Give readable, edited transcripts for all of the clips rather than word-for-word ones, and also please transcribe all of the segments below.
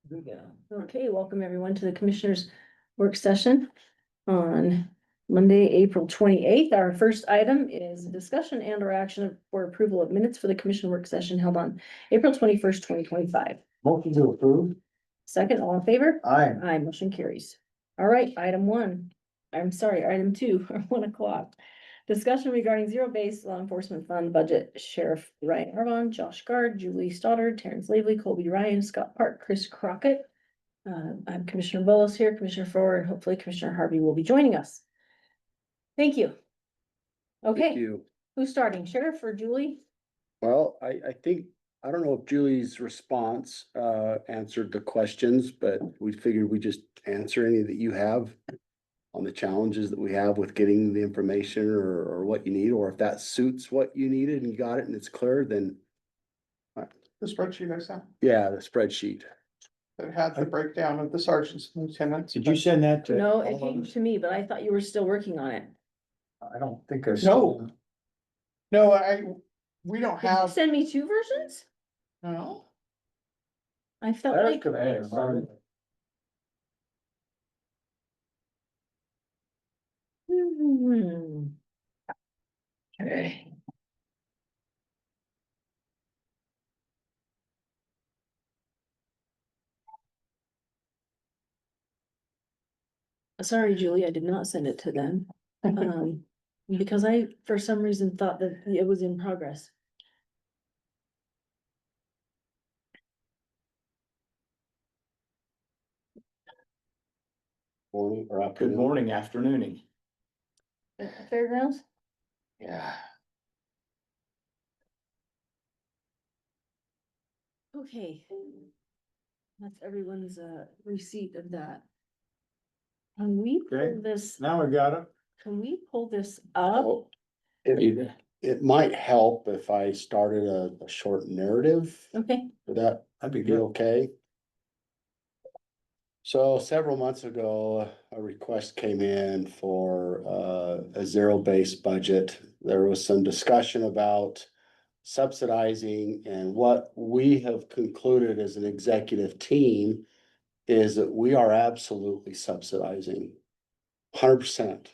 There we go. Okay, welcome everyone to the Commissioners' Work Session on Monday, April 28th. Our first item is discussion and or action for approval of minutes for the Commission Work Session held on April 21st, 2025. Motion to approve. Second, all in favor? Aye. Aye, motion carries. All right, item 2, or 1 o'clock. Discussion regarding zero-based law enforcement fund budget. Sheriff Ryan Arvon, Josh Gard, Julie Stoddard, Terrence Lavely, Colby Ryan, Scott Park, Chris Crockett. I'm Commissioner Bolos here, Commissioner Forward, and hopefully Commissioner Harvey will be joining us. Thank you. Thank Okay, you. who's starting? Sheriff or Julie? Well, I think, I don't know if Julie's response answered the questions, but we figured we just answer any that you have on the challenges that we have with getting the information or what you need, or if that suits what you needed and you got it and it's clear, then The spreadsheet I sent, yeah, the spreadsheet. that had the breakdown of the sergeants and lieutenants. Did you send that to? No, all it of came us? to me, but I thought you were still working on it. I don't think I. No. No, we don't Did you have, send me 2 versions? no, I felt I was like, gonna ask, sorry. hmm. Okay. Sorry, Julie, I did not send it to them. Because I, for some reason, thought that it was in progress. Morning or Good afternoon. morning, afternooning. Fairgrounds? Yeah. Okay. That's everyone's receipt of that. Can we pull Okay. this, Now we got it. can we pull this up? Oh, It might help if I started a short narrative. Okay, Would that That'd be be good. okay? So several months ago, a request came in for a zero-based budget. There was some discussion about subsidizing, and what we have concluded as an executive team is that we are absolutely subsidizing 100%.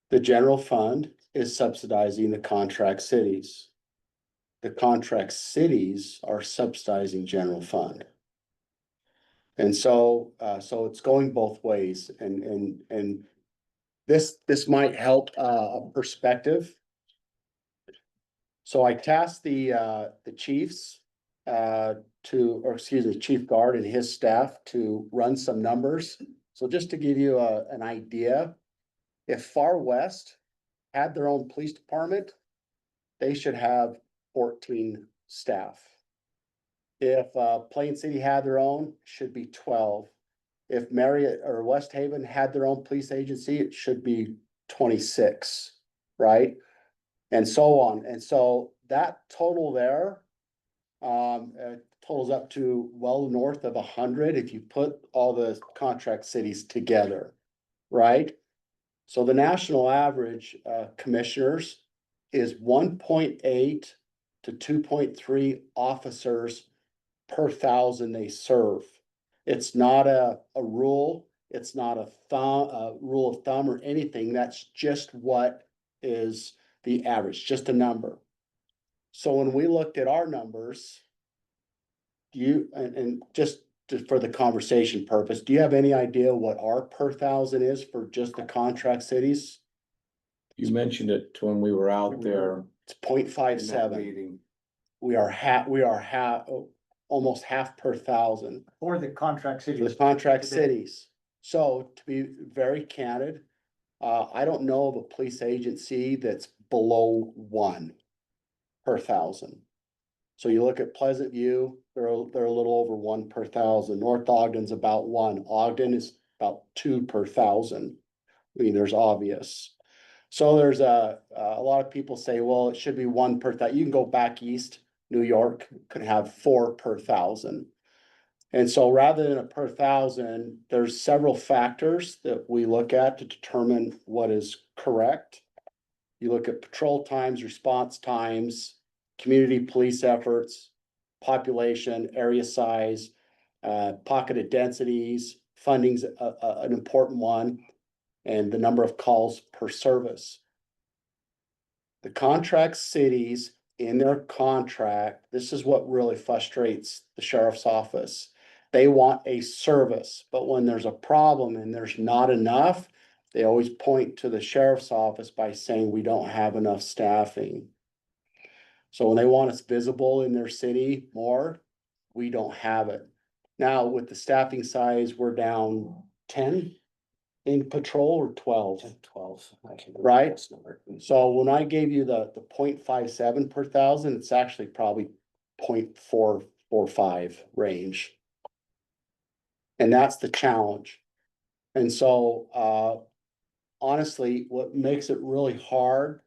The general fund is subsidizing the contract cities. The contract cities are subsidizing general fund. And so it's going both ways, and this might help a perspective. So I tasked the chiefs Chief Guard and his staff to run some numbers. So just to give you an idea, if Far West had their own police department, they should have 14 staff. If Plain City had their own, should be 12. If Marriott or West Haven had their own police agency, it should be 26, right? And so on. And so that total there totals up to well north of 100 if you put all the contract cities together, right? So the national average commissioners is 1.8 to 2.3 officers per thousand they serve. It's not a rule. It's not a rule of thumb or anything. That's just what is the average, just a number. So when we looked at our numbers, and just for the conversation purpose, do you have any idea what our per thousand is for just the contract cities? You mentioned it when we were out there. It's in that 0.57. meeting. We are almost half per thousand For the contract for cities. the contract cities. So to be very candid, I don't know of a police agency that's below 1 per thousand. So you look at Pleasant View, they're a little over 1 per thousand. North Ogden's about 1. Ogden is about 2 per thousand. I mean, there's obvious. So there's a lot of people say, well, it should be 1 per thousand. You can go back east, New York could have 4 per thousand. And so rather than a per thousand, there's several factors that we look at to determine what is correct. You look at patrol times, response times, community police efforts, population, area size, pocketed densities, funding's an important one, and the number of calls per service. The contract cities in their contract, this is what really frustrates the sheriff's office. They want a service, but when there's a problem and there's not enough, they always point to the sheriff's office by saying we don't have enough staffing. So when they want us visible in their city more, we don't have it. Now, with the staffing size, we're down 10 in patrol or 12. 12. I can't remember Right. this number. So when I gave you the 0.57 per thousand, it's actually probably 0.445 range. And that's the challenge. And so, honestly, what makes it really hard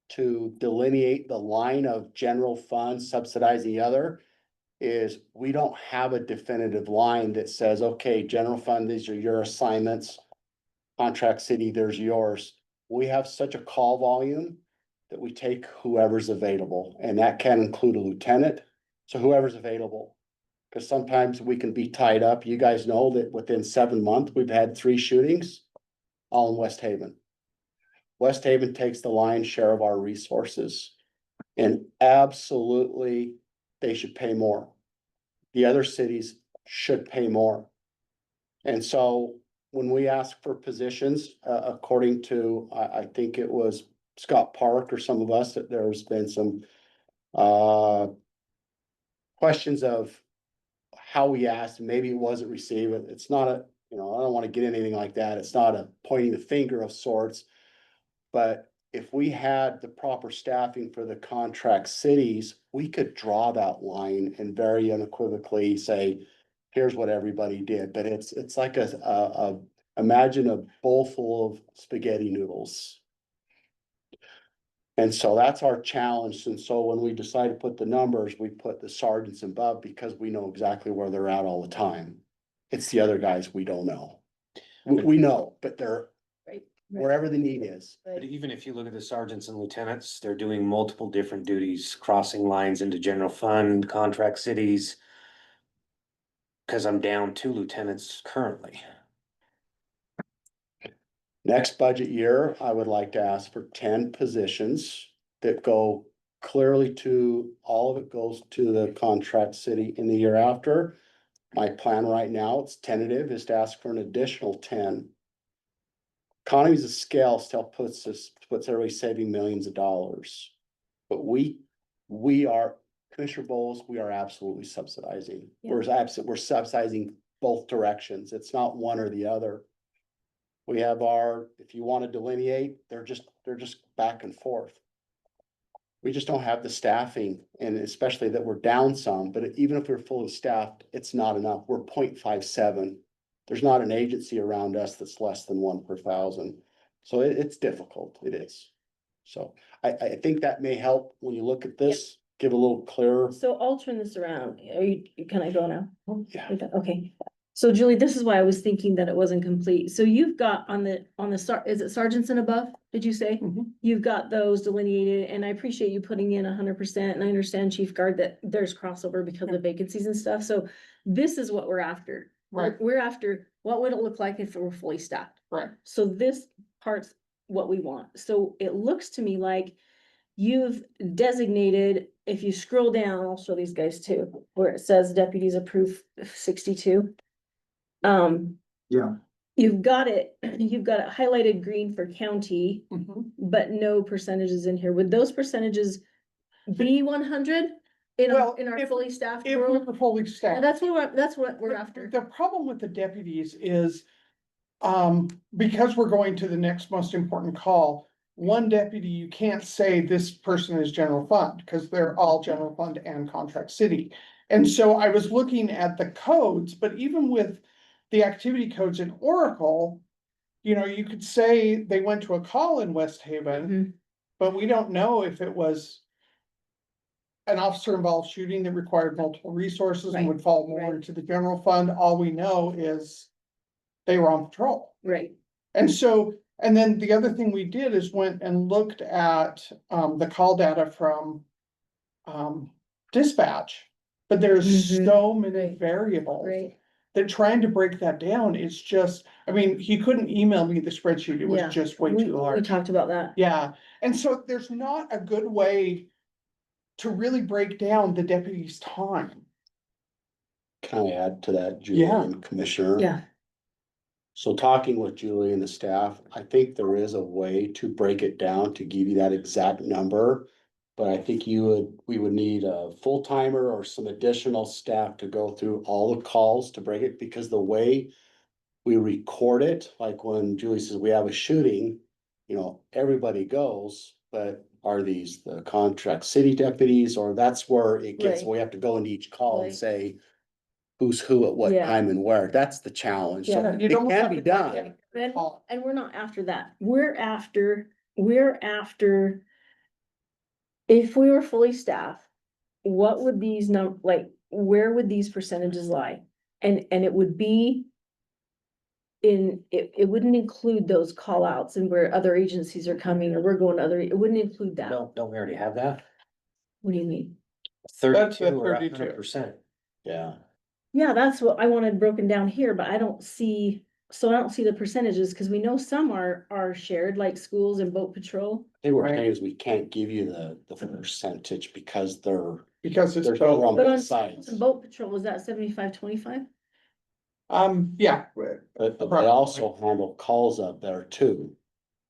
to delineate the line of general fund subsidizing the other is we don't have a definitive line that says, okay, general fund, these are your assignments. Contract city, there's yours. We have such a call volume that we take whoever's available, and that can include a lieutenant. So whoever's available, because sometimes we can be tied up. You guys know that within 7 months, we've had 3 shootings, all in West Haven. West Haven takes the lion's share of our resources, and absolutely, they should pay more. The other cities should pay more. And so when we ask for positions, according to, I think it was Scott Park or some of us, that there's been some questions of how we asked, and maybe it wasn't received. It's not a, I don't want to get anything like that. It's not a pointing the finger of sorts. But if we had the proper staffing for the contract cities, we could draw that line and very unequivocally say, here's what everybody did. But it's like imagine a bowl full of spaghetti noodles. And so that's our challenge. And so when we decide to put the numbers, we put the sergeants above because we know exactly where they're at all the time. It's the other guys we don't know. We know, but they're wherever the need is. But even if you look at the sergeants and lieutenants, they're doing multiple different duties, crossing lines into general fund, contract cities. Cause I'm down 2 lieutenants currently. Next budget year, I would like to ask for 10 positions that go clearly to, all of it goes to the contract city in the year after. My plan right now, it's tentative, is to ask for an additional 10. Economies of scale still puts everybody saving millions of dollars. But we are, Commissioner Bowles, we are absolutely subsidizing. Yeah. We're subsidizing both directions. It's not one or the other. We have if you want to delineate, they're just back and forth. We just don't have the staffing, and especially that we're down some, but even if we're fully staffed, it's not enough. We're 0.57. There's not an agency around us that's less than 1 per thousand. So it's difficult. It is. So I think that may help when you look at this, give a little clearer. So I'll turn this around. Can I go now? Yeah. Okay. So Julie, this is why I was thinking that it wasn't complete. So you've got on the is it sergeants and above? Did you say? Mhm. You've got those delineated, and I appreciate you putting in 100%. And I understand, Chief Guard, that there's crossover because of vacancies and stuff. So this is what we're after. Right. We're after, what would it look like if it were fully staffed? Right. So this part's what we want. So it looks to me like you've designated, if you scroll down, I'll show these guys too, where it says deputies approved 62. Yeah. You've got it highlighted green for county, but no percentages in here. Would those percentages be 100 in Well, our if- fully staffed If we world? were fully staffed. That's what we're after. The problem with the deputies is, because we're going to the next most important call, one deputy, you can't say this person is general fund, because they're all general fund and contract city. And so I was looking at the codes, but even with the activity codes in Oracle, you could say they went to a call in West Haven, Mhm. but we don't know if it was an officer involved shooting that required multiple resources and Right, would fall more right. into the general fund. All we know is they were on patrol. Right. And so, and then the other thing we did is went and looked at the call data from dispatch. But there's Mhm. so many Right. variables Right, that trying to break that down is just, I mean, he couldn't email me the spreadsheet. It was Yeah. just way we too we large. talked about that. Yeah, and so there's not a good way to really break down the deputy's time. Can I add to that, Yeah. Julie and Commissioner? Yeah, So talking with Julie and the staff, I think there is a way to break it down to give you that exact number. But I think we would need a full timer or some additional staff to go through all the calls to break it, because the way we record it, like when Julie says we have a shooting, everybody goes, but are these the contract city deputies, or that's where it gets, Right. we have to go into each call and Right. say who's who at what Yeah. time and where. That's the challenge. So Yeah. You'd it almost can have be to break done. it. and, Call. and we're not after that. We're after. If we were fully staffed, what would these where would these percentages lie? And it would be. It wouldn't include those call outs and where other agencies are coming or we're going to it wouldn't include that. Don't we already have that? What do you mean? That's the 32 or 32. 100%? Yeah. Yeah, that's what I wanted broken down here, but I don't see the percentages, because we know some are shared, like schools and boat patrol. I think what we're Right. saying is we can't give you the percentage because Because it's They're both. on But both on sides. schools and boat patrol, was that 75-25? Yeah. But they also handle calls up there too.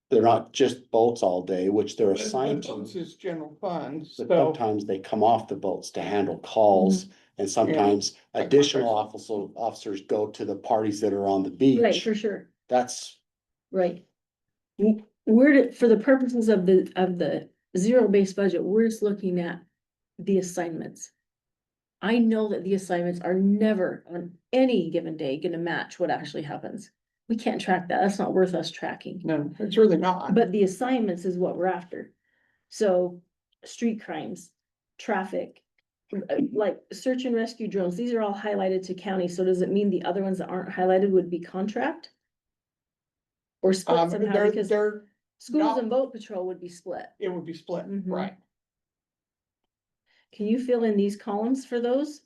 They're not just boats all day, which they're assigned Boats to. is general fund, But so, sometimes they come off the boats to handle calls, and sometimes Like additional contracts. officers go to the parties that are on the Right, beach. for sure, That's, right. For the purposes of the zero-based budget, we're just looking at the assignments. I know that the assignments are never on any given day gonna match what actually happens. We can't track that. That's not worth us tracking. no, it's really not. But the assignments is what we're after. So, street crimes, traffic, like search and rescue drones, these are all highlighted to county, so does it mean the other ones that aren't highlighted would be contract? Or split somehow, They're, because they're, schools not- and boat patrol would be split. it would be split, Mhm. right? Can you fill in these columns for those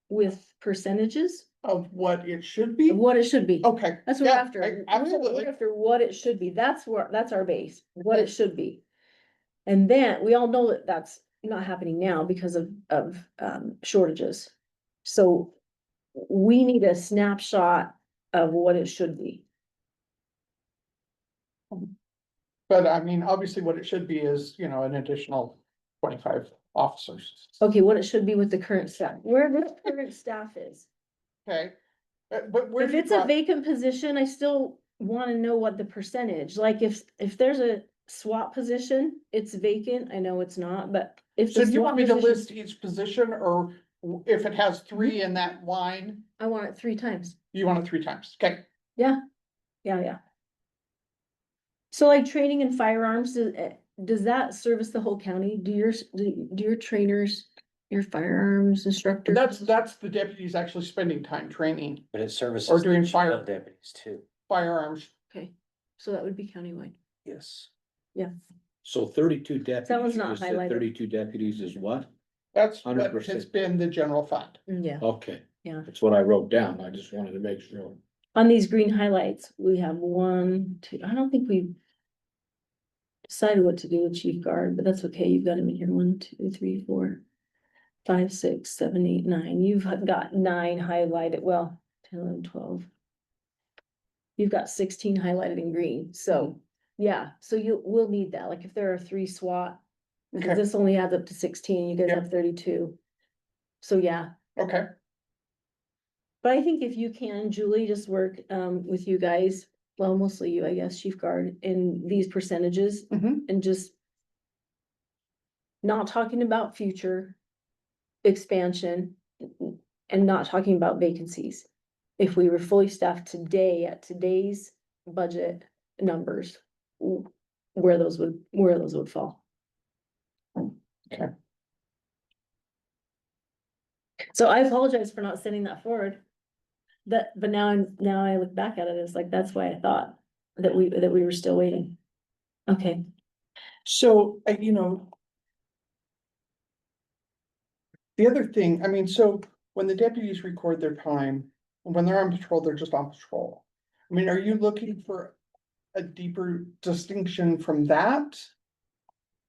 with percentages Of what it should of be? what it should be? Okay. That's what we're yeah, after. We're Absolutely. after what it should be. That's our base, what it should be. And then we all know that that's not happening now because of shortages. So we need a snapshot of what it should be. But I mean, obviously what it should be is, an additional 25 officers. Okay, what it should be with the current staff, where the current staff is. Okay, but where If you it's a got, vacant position, I still wanna know what the percentage, like if there's a SWAT position, it's vacant, I know it's not, but if so the do you SWAT want me to position, list each position, or if it has 3 in that line, I want it 3 times. you want it 3 times? Okay, Yeah. So like training in firearms, does that service the whole county? Do your trainers, your firearms instructors? that's the deputies actually spending time training But it services. Or doing the fire- jail deputies too. firearms. Okay, so that would be countywide. Yes. Yeah, So 32 one's deputies, not you said highlighted. 32 deputies is what? That's what 100%. has been the general fund. yeah. Okay. Yeah. That's what I wrote down. I just wanted to make sure. On these green highlights, we have 1, 2, I don't think we decided what to do with chief guard, but that's okay. You've got him in here. 1, 2, 3, 4, 5, 6, 7, 8, 9. You've got 9 highlighted. Well, 10, 11, 12. You've got 16 highlighted in green. So, yeah, so we'll need that. Like if there are 3 SWAT, because Okay, this only adds up to 16, you guys Yep. have 32. So, yeah. okay, But I think if you can, Julie, just work with you guys, well, mostly you, I guess, chief guard, in these percentages Mhm. and just not talking about future expansion and not talking about vacancies. If we were fully staffed today at today's budget numbers, where those would fall. Okay. So I apologize for not sending that forward. But now I look back at it, it's like, that's why I thought that we were still waiting. Okay, so, The other thing, I mean, so when the deputies record their time, when they're on patrol, they're just on patrol. I mean, are you looking for a deeper distinction from that?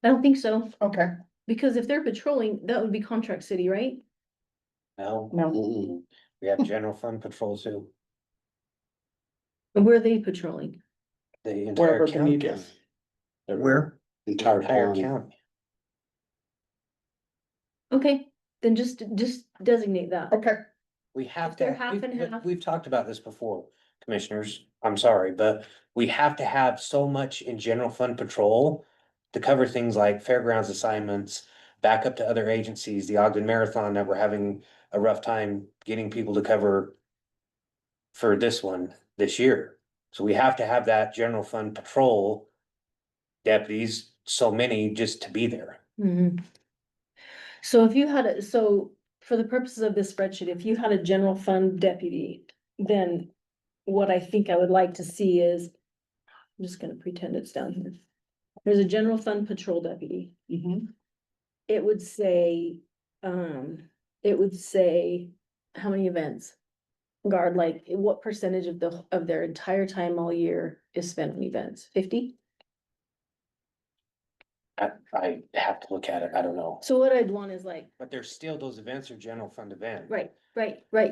I don't think so, Okay, because if they're patrolling, that would be contract city, right? No, no, Mm-mm. we have general fund patrols too, And where are they patrolling? the entire wherever the county. need is. Where? Entire Entire county. county. Okay, then just designate that. Okay, We have If they're to, half and half. we've talked about this before, commissioners, I'm sorry, but we have to have so much in general fund patrol. To cover things like fairgrounds assignments, back up to other agencies, the Ogden Marathon that we're having a rough time getting people to cover. For this one, this year, so we have to have that general fund patrol. Deputies, so many just to be there. Mhm. So if you had so for the purposes of this spreadsheet, if you had a general fund deputy, then what I think I would like to see is, I'm just gonna pretend it's down here. There's a general fund patrol deputy. mhm. It would say, it would say how many events? Guard, like what percentage of their entire time all year is spent on events? 50? I have to look at it, I don't know, So what I'd want is like, but there's still, those events are general fund event. right,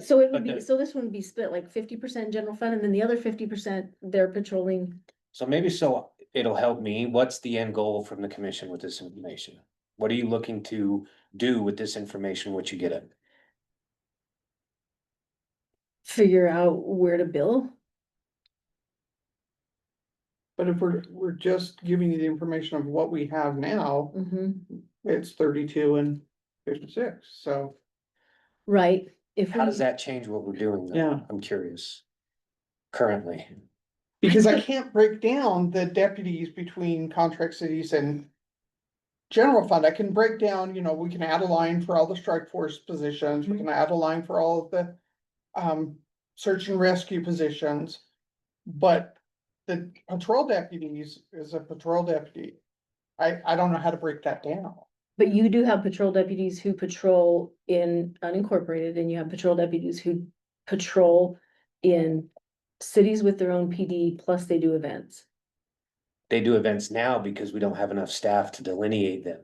so it would But be, the- so this one would be split like 50% general fund, and then the other 50% they're patrolling. So maybe so it'll help me, what's the end goal from the commission with this information? What are you looking to do with this information, what you get it? Figure out where to bill. But if we're just giving you the information of what we have now, it's 32 and 56, so. Right, if How does we, that change what we're doing though? Yeah. I'm curious. Currently, Because I can't break down the deputies between contract cities and general fund. I can break down, you know, we can add a line for all the strike force positions, we can add a line for all of the search and rescue positions. But the patrol deputies is a patrol deputy. I don't know how to break that down. but you do have patrol deputies who patrol in unincorporated, and you have patrol deputies who patrol in cities with their own PD, plus they do events. they do events now because we don't have enough staff to delineate them.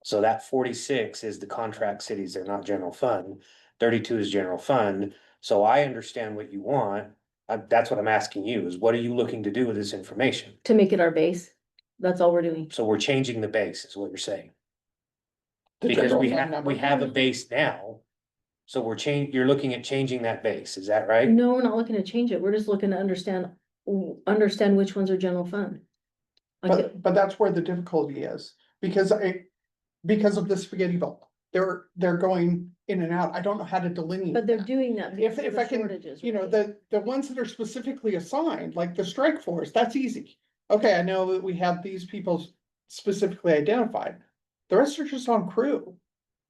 So that 46 is the contract cities, they're not general fund, 32 is general fund, so I understand what you want. That's what I'm asking you, is what are you looking to do with this information? To make it our base, that's all we're doing. So we're changing the base, is what you're saying, The because general we fund have, number. we have a base now. So you're looking at changing that base, is that right? No, we're not looking to change it, we're just looking to understand which ones are general fund. Like, But that's where the difficulty is, because of the spaghetti belt. They're going in and out. I don't know how to delineate. but they're that. doing that because of If the I can, shortages. you know, right? the ones that are specifically assigned, like the strike force, that's easy. Okay, I know that we have these people specifically identified. The rest are just on crew.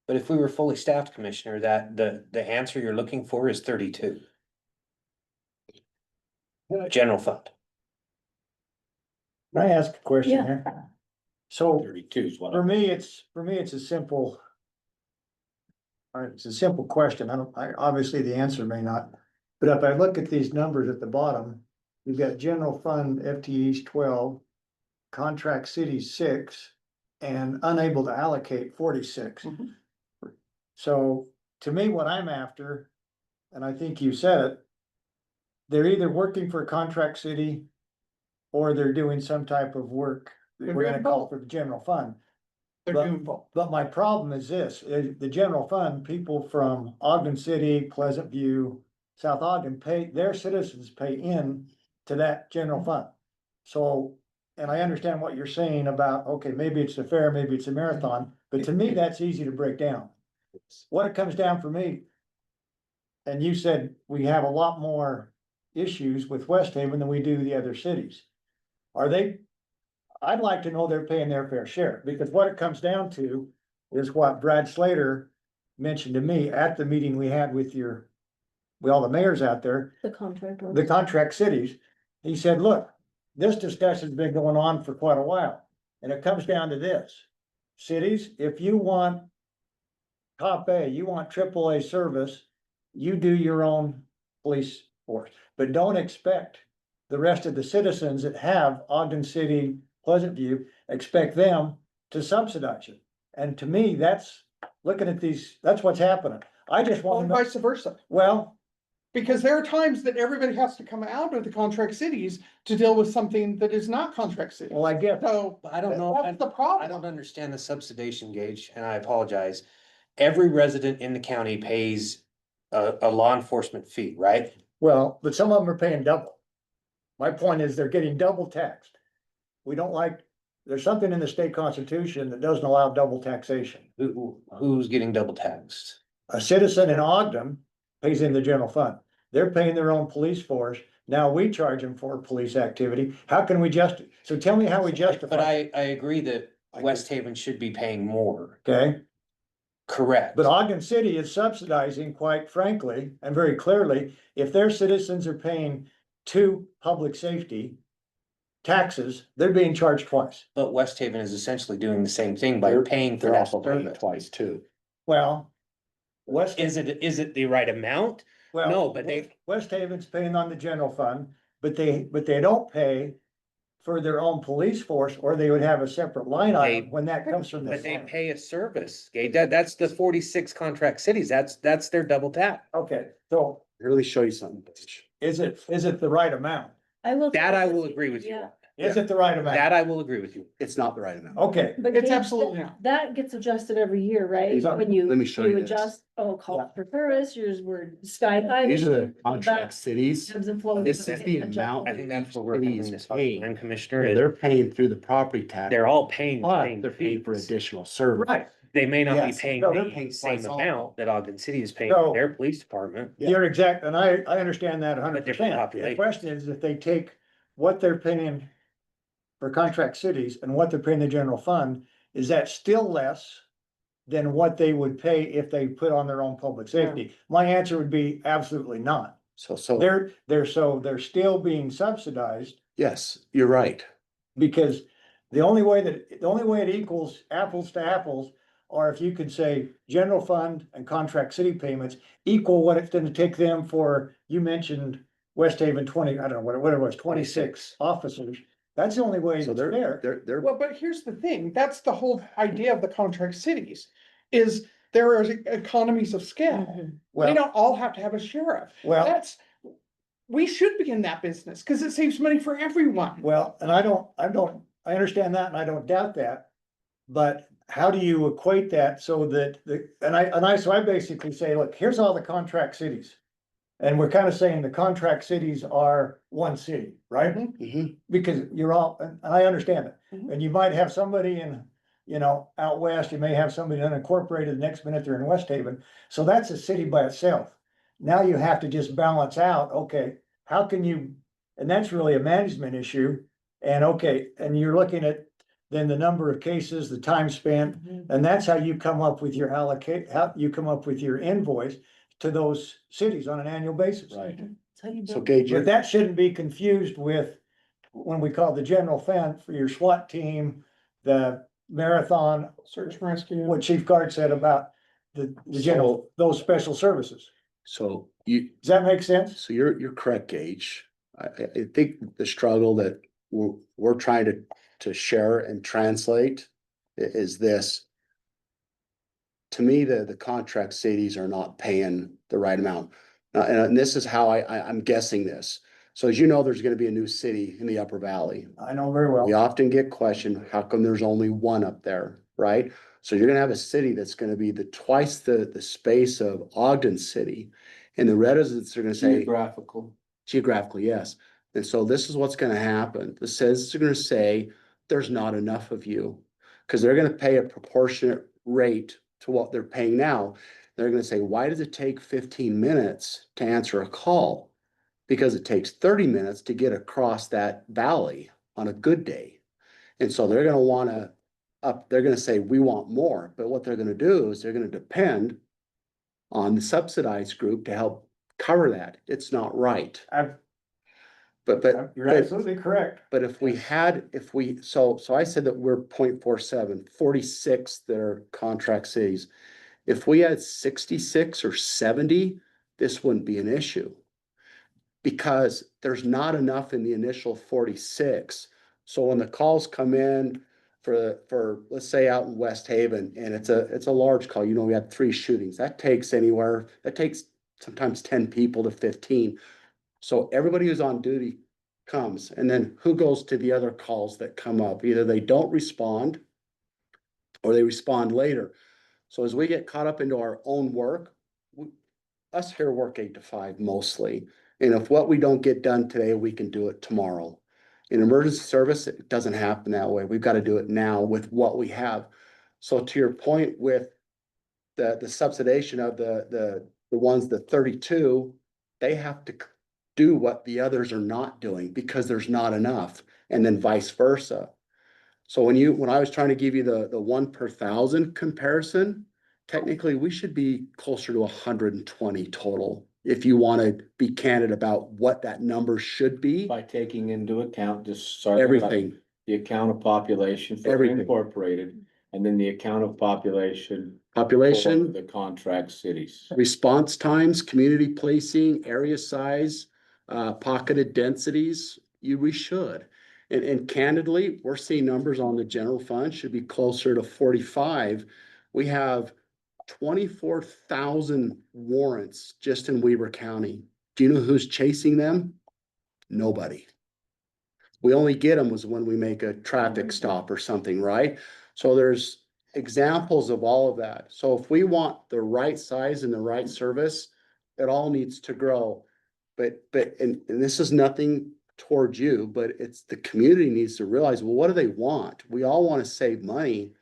But if we were fully staffed, Commissioner, that the answer you're looking for is 32. General fund. Can I ask a question Yeah. here? So 32 is what for me, it's a simple. All right, it's a simple question. Obviously the answer may not, but if I look at these numbers at the bottom, you've got general fund FTEs 12, contract cities 6, and unable to allocate 46. Mhm. So to me, what I'm after, and I think you said it, they're either working for a contract city or they're doing some type of work that They're we're doing gonna call both. for the general fund. They're But- doing both. But my problem is this, the general fund, people from Ogden City, Pleasant View, South Ogden their citizens pay in to that general fund. So, and I understand what you're saying about, okay, maybe it's a fair, maybe it's a marathon, but to me, that's easy to break down. What it comes down for me, and you said we have a lot more issues with West Haven than we do the other cities. I'd like to know they're paying their fair share, because what it comes down to is what Brad Slater mentioned to me at the meeting we had with all the mayors out there, The contract. the contract cities. He said, look, this discussion's been going on for quite a while, and it comes down to this. Cities, if you want top A, you want AAA service, you do your own police force, but don't expect the rest of the citizens that have Ogden City, Pleasant View, expect them to subsidize you. And to me, that's, looking at these, that's what's happening. I just Or want to know, vice versa. well, Because there are times that everybody has to come out of the contract cities to deal with something that is not contract city. well, I get, So But I don't know, that's the I problem. don't understand the subsidization gauge, and I apologize. Every resident in the county pays a law enforcement fee, right? well, but some of them are paying double. My point is they're getting double taxed. We don't like, there's something in the state constitution that doesn't allow double taxation. Who's getting double taxed? A citizen in Ogden pays in the general fund. They're paying their own police force. Now we charge them for police activity. How can we so tell me how we justify? But I agree that West Haven should be paying more, Okay, correct? but Ogden City is subsidizing, quite frankly, and very clearly, if their citizens are paying to public safety taxes, they're being charged twice. But West Haven is essentially doing the same thing by They're- paying for They're that also paying service. twice too. Well, West, Is it the right amount? well, no, but they- West Haven's paying on the general fund, but they don't pay for their own police force, or they would have a separate line item They- when that comes from the. But they pay a service, okay, that's the 46 contract cities, that's their double tap. Okay, so Here, let me show you something. is it the right amount? I will. That I will agree with you Yeah. on. Is it the right amount? That I will agree with you. It's not the right amount. Okay, But It's Dave, absolutely not. that gets adjusted every year, right? So, When you, let me show you this. adjust, call for service, yours were sky high. These are the contract cities. Ebbs and flows. This is the Adjust. amount. I think that's what we're Cities having this pay. time, Commissioner, They're paying through the property tax. they're all paying. the But same they're paying for fees. additional service. right, They may not be Yes. paying No, they're the paying same twice all. amount that Ogden City is paying So- for their police department. Yeah. you're exact, and I understand that hundred But different percent. The population. question is if they take what they're paying for contract cities and what they're paying the general fund, is that still less than what they would pay if they put on their own public safety? My answer would be absolutely not. So, They're still being subsidized yes, you're right. because the only way it equals apples to apples are if you could say general fund and contract city payments equal what it's gonna take them for, you mentioned West Haven 20, I don't know, what it was, 26 officers. That's the only way it's So fair. they're, Well, but here's the thing, that's the whole idea of the contract cities, is there are economies of scale. Mhm. We Well, don't all have to have a sheriff. well, We should be in that business, cause it saves money for everyone. well, and I understand that and I don't doubt that. But how do you equate that so that so I basically say, look, here's all the contract cities. And we're kind of saying the contract cities are one city, right? Mhm. Because you're all, and I understand it. Mhm. And you might have somebody in, out west, you may have somebody unincorporated, the next minute they're in West Haven. So that's a city by itself. Now you have to just balance out, okay, how can you, and that's really a management issue. And okay, and you're looking at then the number of cases, the time spent, Mhm. and that's how you come up with your how you come up with your invoice to those cities on an annual basis. right. That's how you So build- Gage, But that shouldn't be confused with when we call the general fund for your SWAT team, the marathon, Search and rescue. what Chief Guard said about the general, those special services. so you, Does that make sense? so you're correct, Gage. I think the struggle that we're trying to share and translate is this. To me, the contract cities are not paying the right amount. And this is how I'm guessing this. So as you know, there's gonna be a new city in the Upper Valley. I know very We well. often get questioned, how come there's only one up there, right? So you're gonna have a city that's gonna be twice the space of Ogden City. And the residents are gonna say, geographically, yes. And so this is what's gonna happen. The citizens are gonna say, there's not enough of you. Cause they're gonna pay a proportionate rate to what they're paying now. They're gonna say, why does it take 15 minutes to answer a call? Because it takes 30 minutes to get across that valley on a good day. And so they're gonna they're gonna say, we want more, but what they're gonna do is they're gonna depend on the subsidized group to help cover that. It's not right. But You're absolutely correct. but if we had, so I said that we're 0.47, 46 that are contract cities. If we had 66 or 70, this wouldn't be an issue. Because there's not enough in the initial 46. So when the calls come in for, let's say out in West Haven, and it's a large call, we had 3 shootings, that takes sometimes 10 people to 15. So everybody who's on duty comes, and then who goes to the other calls that come up? Either they don't respond or they respond later. So as we get caught up into our own work, us here work 8 to 5 mostly. And if what we don't get done today, we can do it tomorrow. In emergency service, it doesn't happen that way. We've got to do it now with what we have. So to your point with the subsidization of the ones, the 32, they have to do what the others are not doing because there's not enough, and then vice versa. So when I was trying to give you the 1 per 1,000 comparison, technically we should be closer to 120 total. If you want to be candid about what that number should be, By taking into account just sort of everything, the account of population for Everything. incorporated, and then the account of population for population, the contract cities. response times, community policing, area size, pocketed densities, we should. And candidly, we're seeing numbers on the general fund should be closer to 45. We have 24,000 warrants just in Weber County. Do you know who's chasing them? Nobody. We only get them was when we make a traffic stop or something, right? So there's examples of all of that. So if we want the right size and the right service, it all needs to grow. And this is nothing towards you, but it's the community needs to realize, well, what do they want? We all want to save money.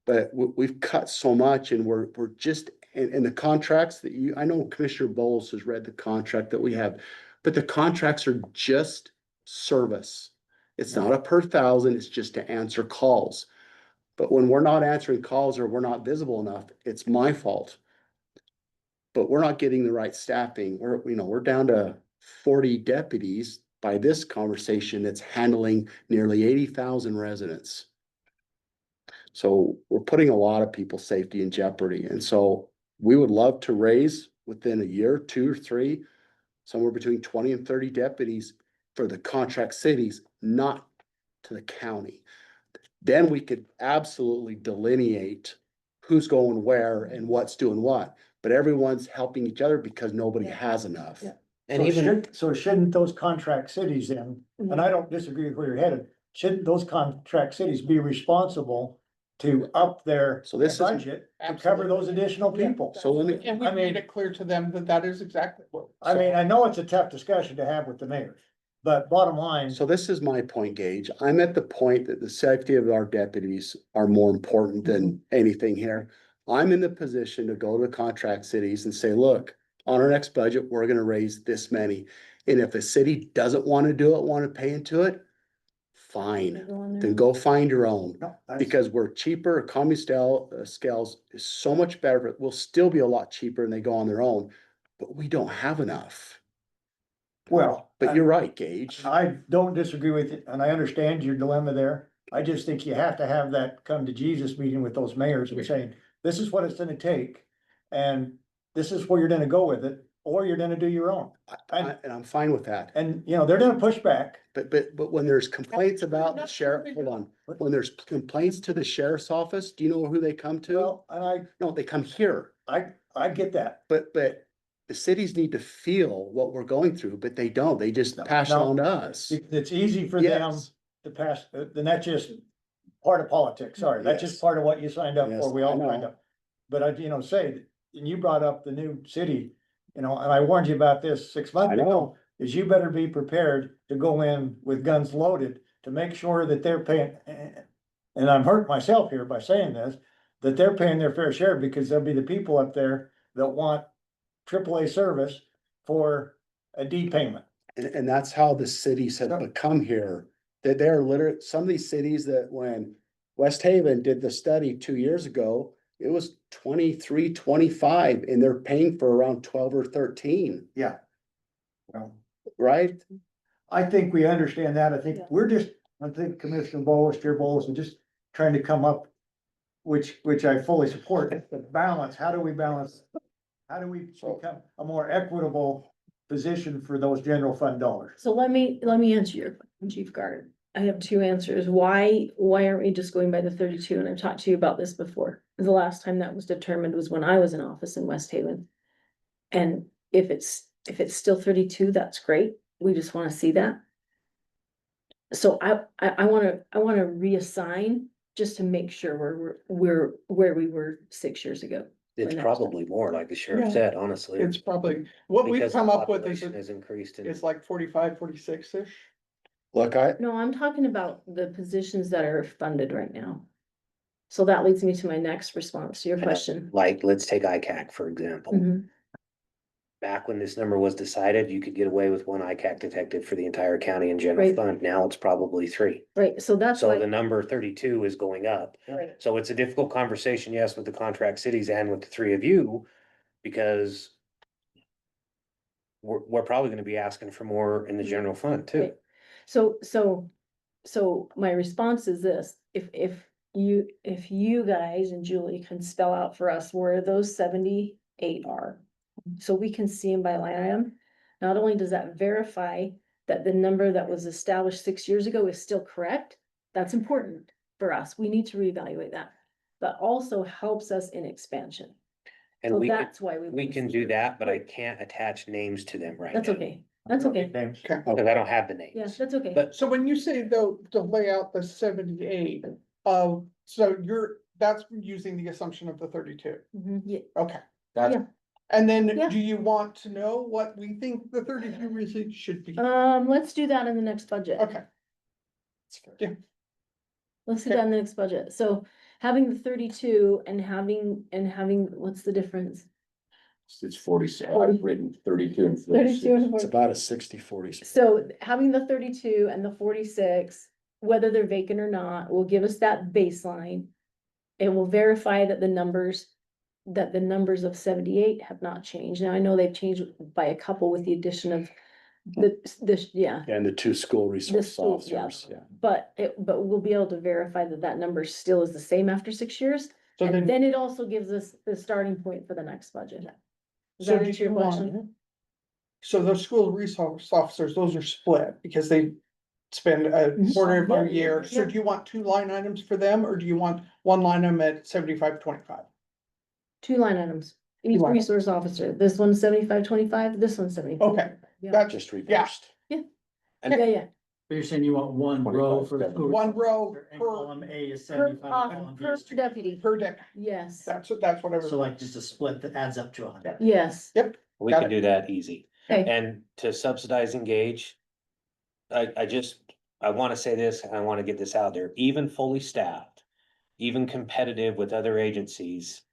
But we've cut so much and we're just, in the contracts that I know Commissioner Bowles has read the contract that we have, but the contracts are just service. It's not a per 1,000, it's just to answer calls. But when we're not answering calls or we're not visible enough, it's my fault. But we're not getting the right staffing. We're down to 40 deputies by this conversation that's handling nearly 80,000 residents. So we're putting a lot of people's safety in jeopardy. And so we would love to raise within a year, 2 or 3, somewhere between 20 and 30 deputies for the contract cities, not to the county. Then we could absolutely delineate who's going where and what's doing what. But everyone's helping each other because nobody has enough. Yeah. And So even, shouldn't those contract cities then, and I don't disagree with where you're headed, shouldn't those contract cities be responsible to up their So this is- budget to cover those additional people? So let me, And we I mean- made it clear to them that that is exactly what. I mean, I know it's a tough discussion to have with the mayor, but bottom line, so this is my point, Gage. I'm at the point that the safety of our deputies are more important than anything here. I'm in the position to go to contract cities and say, look, on our next budget, we're gonna raise this many. And if a city doesn't want to do it, want to pay into it, fine, then go find your own. no, that's- Because we're cheaper, economy scales is so much better. We'll still be a lot cheaper and they go on their own, but we don't have enough. well. But you're right, Gage. I don't disagree with you, and I understand your dilemma there. I just think you have to have that come to Jesus meeting with those mayors and saying, this is what it's gonna take. And this is where you're gonna go with it, or you're gonna do your own. And I'm fine with that. And, they're gonna push back. But when there's complaints about the sheriff, hold on, when there's complaints to the sheriff's office, do you know who they come to? Well, and No, they come here. I get that. But the cities need to feel what we're going through, but they don't. They just pass it No. on to us. It's easy for them Yes, to pass, then that's just part of politics, sorry, that's Yes. just part of what you signed up Yes, for, we I all know. signed up. But and you brought up the new city, and I warned you about this 6 months I ago, know. is you better be prepared to go in with guns loaded to make sure that they're paying, and I'm hurting myself here by saying this, that they're paying their fair share, because there'll be the people up there that want AAA service for a D payment. And that's how the cities have become here. That they're literally, some of these cities that when West Haven did the study 2 years ago, it was 23, 25, and they're paying for around 12 or 13, Yeah. Well, right? I think we understand that. I think Yeah. I think Commissioner Bowles, Chair Bowles, are just trying to come up which I fully support, it's the balance, how do we balance? How do we become a more equitable position for those general fund dollars? So let me answer your question, Chief Guard. I have two answers. Why aren't we just going by the 32? And I've talked to you about this before. The last time that was determined was when I was in office in West Haven. And if it's still 32, that's great. We just wanna see that. So I wanna reassign just to make sure we're where we were 6 years ago. It's next probably more, like the sheriff Yeah. said, honestly. It's probably, what we've Because the come up with is, population has increased and it's like 45, 46-ish. Look, I, No, I'm talking about the positions that are funded right now. So that leads me to my next response to your question. like, let's take ICAC, for example. Mhm. Back when this number was decided, you could get away with one ICAC detective for the entire county in general Right. fund. Now it's probably three. Right, so that's So why. the number 32 is going up. Right. So it's a difficult conversation, yes, with the contract cities and with the three of you, because we're probably gonna be asking for more in the general fund too. Right. So my response is this, if you guys and Julie can spell out for us where those 78 are. So we can see them by line item, not only does that verify that the number that was established 6 years ago is still correct, that's important for us, we need to reevaluate that. But also helps us in expansion, And so we can, that's why we. we wanna can see do it. that, but I can't attach names to them right now. That's okay, that's okay, Names. Okay. Because I don't have the yeah, names. that's okay. But So when you say though, to lay out the 78, so that's using the assumption of the 32. Mhm, yeah, Okay. That's, Yeah. And then Yeah. do you want to know what we think the 32 really should be? let's do that in the next budget. Okay, Let's do Okay. that in the next budget. So having the 32 and having, what's the difference? it's 46, I've written 32 and 32 and 46. it's 40. about a 60-40 split. So having the 32 and the 46, whether they're vacant or not, will give us that baseline. It will verify that the numbers of 78 have not changed. Now, I know they've changed by a couple with the addition of this, yeah. And the 2 school resource school, yeah. officers, yeah. But we'll be able to verify that number still is the same after 6 years. so And then, then it also gives us the starting point for the next budget. Does So that do answer your you want- question? so those school resource officers, those are split because they spend a Mhm. quarter of their Yeah. year. So Yeah. do you want 2 line items for them, or do you want 1 line item at 75-25? 2 line items, each line items. resource officer, this one's 75-25, this one's 75. Okay, Yeah, that's Just yeah, reversed. yeah, Okay. yeah. But you're saying you want one row for the. 25, school 1 row resource, and per- column A is Per 75. officer, column B per is- deputy, per deck. yes, That's what I was. So like just a split that adds up to 100. yes. we Got can it. do that easy. Okay, And to subsidize engage, I wanna say this, and I wanna get this out there, even fully staffed, even competitive with other agencies.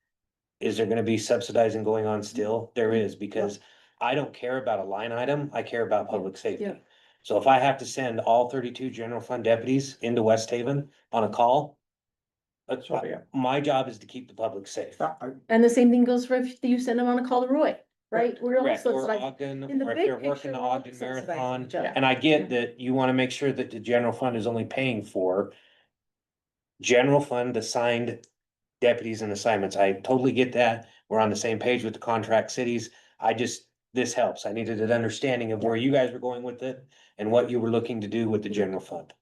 Is there gonna be subsidizing going on still? There is, because I don't care about a line item, I care about public safety. yeah. So if I have to send all 32 general fund deputies into West Haven on a call, So, yeah. my job is to keep the public safe. And the same thing goes for if you send them on a call to Roy, right? We're Correct, also or like, Ogden, in the or if big they're picture, working the we're all Ogden subsidizing Marathon. each other. And I get that you wanna make sure that the general fund is only paying for general fund assigned deputies and assignments. I totally get that. We're on the same page with the contract cities. This helps. I needed an understanding of where you guys were going with it and what you were looking to do with the general fund.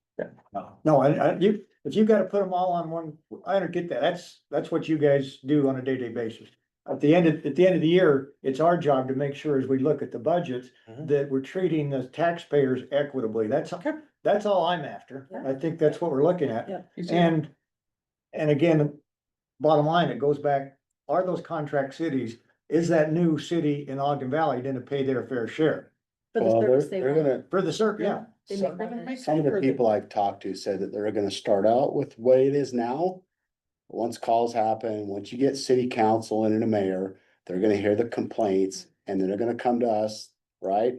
No, if you've gotta put them all on one, I don't get that, that's what you guys do on a day-to-day basis. At the end of the year, it's our job to make sure as we look at the budgets, Mhm. that we're treating the taxpayers equitably, that's all I'm after. Yeah. I think that's what we're looking at. Yeah. And again, bottom line, it goes back, are those contract cities, is that new city in Ogden Valley gonna pay their fair share? For the Well, service they they're want. gonna, For the circuit, yeah. They So- make some of the people I've talked to said that they're gonna start out with the way it is now. Once calls happen, once you get city council and a mayor, they're gonna hear the complaints and then they're gonna come to us, right?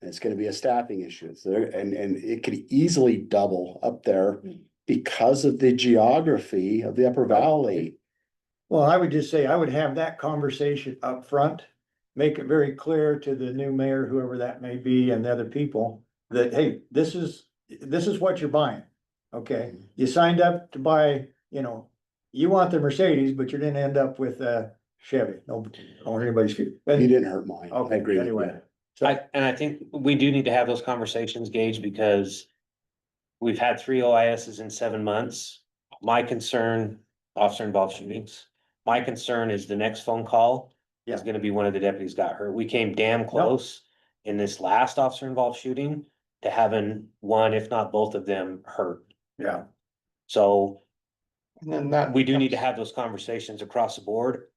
And it's gonna be a staffing issue. So and it could easily double up there because of the geography of the Upper Valley. Well, I would just say, I would have that conversation up front, make it very clear to the new mayor, whoever that may be, and the other people, that, hey, this is what you're buying. Okay, you signed up to buy, you want the Mercedes, but you're gonna end up with a Chevy. No, I don't want anybody's. You didn't hurt mine. I Okay, agree with you. anyway. So, And I think we do need to have those conversations, Gage, because we've had 3 OISs in 7 months. My concern, officer involved shootings, my concern is the next phone call is Yeah. gonna be one of the deputies got hurt. We came damn close in this last officer involved shooting to having one, if not both of them hurt. yeah, So And then that. we do need to have those conversations across the board.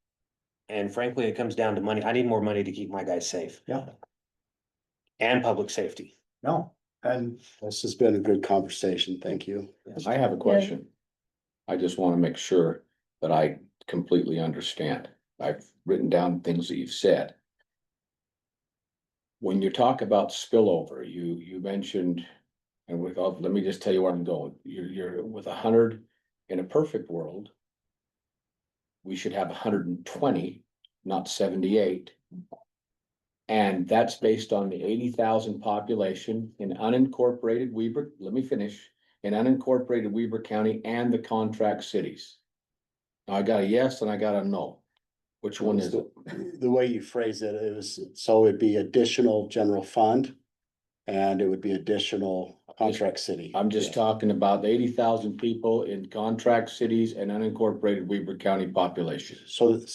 And frankly, it comes down to money. I need more money to keep my guys safe. Yeah. And public safety. no, and This has been a good conversation. Thank you. I have a question. I just wanna make sure that I completely understand. I've written down things that you've said. When you talk about spillover, you mentioned, and let me just tell you where I'm going. You're with 100 in a perfect world. We should have 120, not 78. And that's based on the 80,000 population in unincorporated Weber, let me finish, in unincorporated Weber County and the contract cities. Now I got a yes and I got a no. Which one is it? The way you phrase it is, so it'd be additional general fund. And it would be additional contract city. I'm just talking about the 80,000 people in contract cities and unincorporated Weber County population. So the What's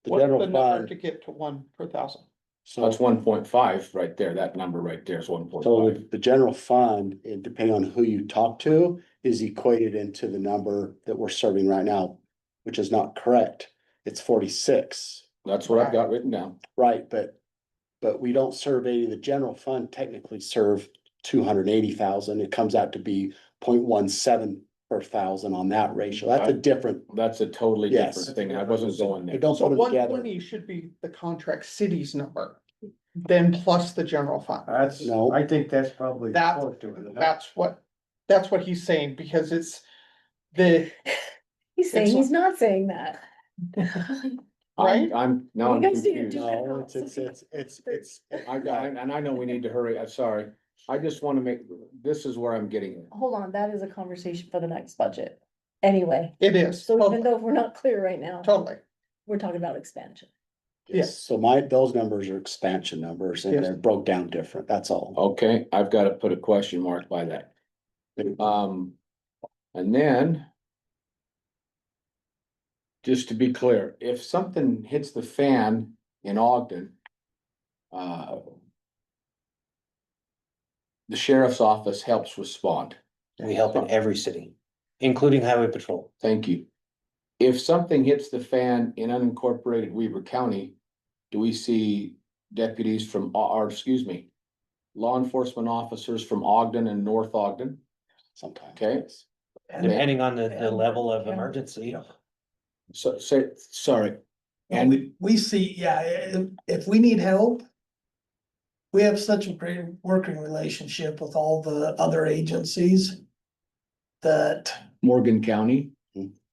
the general number fund, to get to 1 per thousand? so, That's 1.5 right there. That number right there is 1.5. so the general fund, depending on who you talk to, is equated into the number that we're serving right now, which is not correct. It's 46, That's what I've got written down. right? But we don't serve 80, the general fund technically serve 280,000. It comes out to be 0.17 per thousand on that ratio. That's a different, That's a totally Yes. different thing. I wasn't going there. but don't So put them together. 120 should be the contract cities number, then plus the general fund. that's, No. I think that's probably. That- close to it. That's what he's saying, because it's the, He's saying It's- he's not saying that. right? Now You I'm guys need to confused. do that. No, it's. And I know we need to hurry. I'm sorry. I just want to make, this is where I'm getting at. Hold on, that is a conversation for the next budget. Anyway, It is, so even totally, though we're not clear right now, totally. we're talking about expansion. Yes, so those numbers are expansion numbers and Yes. they're broke down different, that's all. Okay, I've got to put a question mark by that. And then. Just to be clear, if something hits the fan in Ogden. The sheriff's office helps respond. We help in every city, including highway patrol. Thank you. If something hits the fan in unincorporated Weber County, do we see deputies from, or excuse me, law enforcement officers from Ogden and North Ogden? Sometimes. Okay. Depending on the level of emergency. So, sorry. Well, And we see, yeah, if we need help. We have such a great working relationship with all the other agencies. That Morgan County,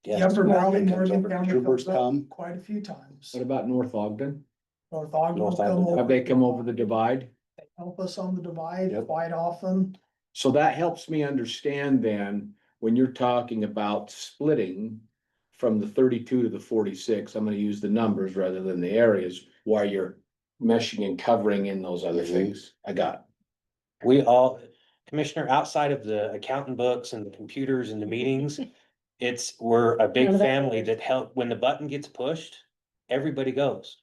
Yes. Upper Valley, Comes Morgan over, County troopers comes up come. quite a few times. what about North Ogden? North Ogden will North come Ogden. over. Have they come over the divide? They help us on the divide Yep. quite often. So that helps me understand then, when you're talking about splitting from the 32 to the 46, I'm gonna use the numbers rather than the areas, while you're meshing and covering in those other things. I got We all, Commissioner, outside of the accounting books and the computers and the meetings, we're a big None of that family matters. that help, when the button gets pushed, everybody goes.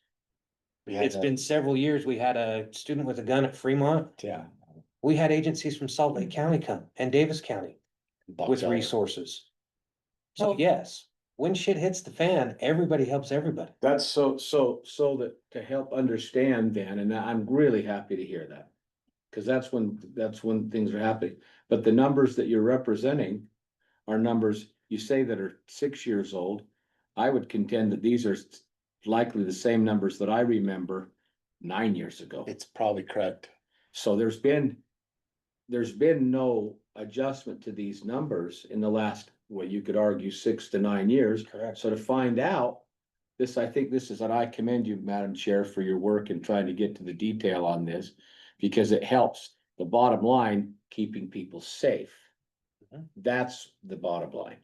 We had It's that- been several years. We had a student with a gun at Fremont. Yeah. We had agencies from Salt Lake County come and Davis County with Buckeye. resources. So Oh. yes, when shit hits the fan, everybody helps everybody. That's so that to help understand then, and I'm really happy to hear that. Cause that's when things are happening, but the numbers that you're representing are numbers you say that are 6 years old. I would contend that these are likely the same numbers that I remember 9 years ago. It's probably correct. So there's been no adjustment to these numbers in the last, well, you could argue 6 to 9 years. Correct. So to find out, I think this is, and I commend you, Madam Chair, for your work in trying to get to the detail on this. Because it helps, the bottom line, keeping people safe. Mhm. That's the bottom line.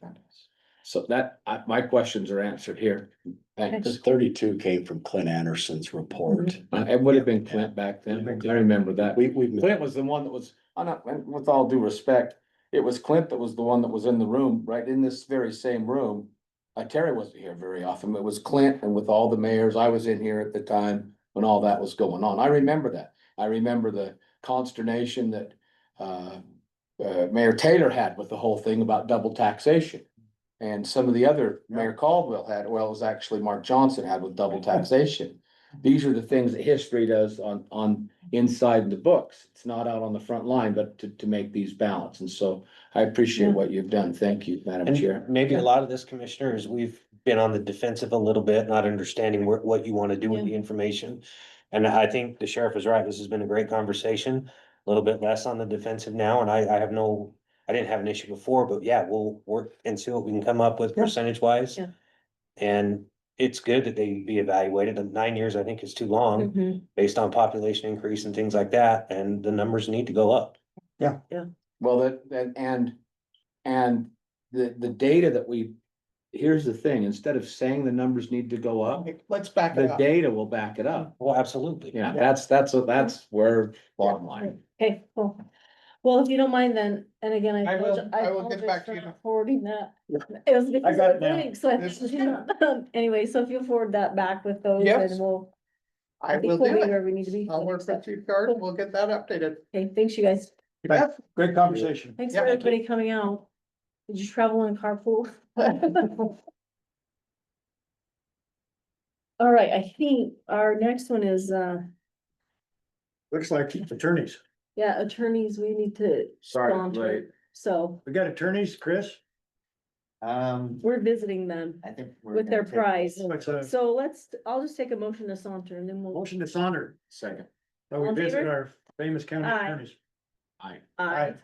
So that, my questions are answered here. Thanks. This 32 came from Clint Anderson's report. It would have been Clint back then. I remember that. We've. Clint was the one that was, and with all due respect, it was Clint that was the one that was in the room, right in this very same room. Terry wasn't here very often. It was Clint, and with all the mayors, I was in here at the time when all that was going on. I remember that. I remember the consternation that Mayor Taylor had with the whole thing about double taxation. And some of the other, Mayor Caldwell had, well, it was actually Mark Johnson had with double taxation. These are the things that history does on inside the books. It's not out on the front line, but to make these balance. And so I appreciate Yeah. what you've done. Thank you, Madam Chair. And maybe a lot of this, commissioners, we've been on the defensive a little bit, not understanding what you want to do with Yeah. the information. And I think the sheriff is right. This has been a great conversation, a little bit less on the defensive now, and I didn't have an issue before, but yeah, we'll work and see what we can come up with Yeah. percentage wise. Yeah. And it's good that they be evaluated, and 9 years, I think, is too long Mhm. based on population increase and things like that, and the numbers need to go up. Well, and the data that here's the thing, instead of saying the numbers need to go up, Let's back it the up. data will back it up. Well, absolutely. Yeah, that's where bottom line. Okay, cool. Well, if you don't mind then, and again, I will- I I will get apologize back for to you. not forwarding that. It was because got of it the now. link, so I This think, is anyway, so if you forward that back with those, Yes. then we'll. I think will we'll do be it. Where we need to be. I'll work with Chief Guard, we'll get that updated. Okay, thanks, you guys. Yep. Great conversation. Thanks Yeah, for thank you. everybody coming out. Did you travel in carpool? All right, I think our next one is, Looks like attorneys. yeah, attorneys, we need to Sorry, sponsor, late. so We got attorneys, Chris? we're visiting them I think. we're with their gonna take- prize. It's a So I'll just take a motion to saunter and then we'll. motion to saunter. Second. So All we in visit favor? our famous county Aye. attorneys. Aye. Aye.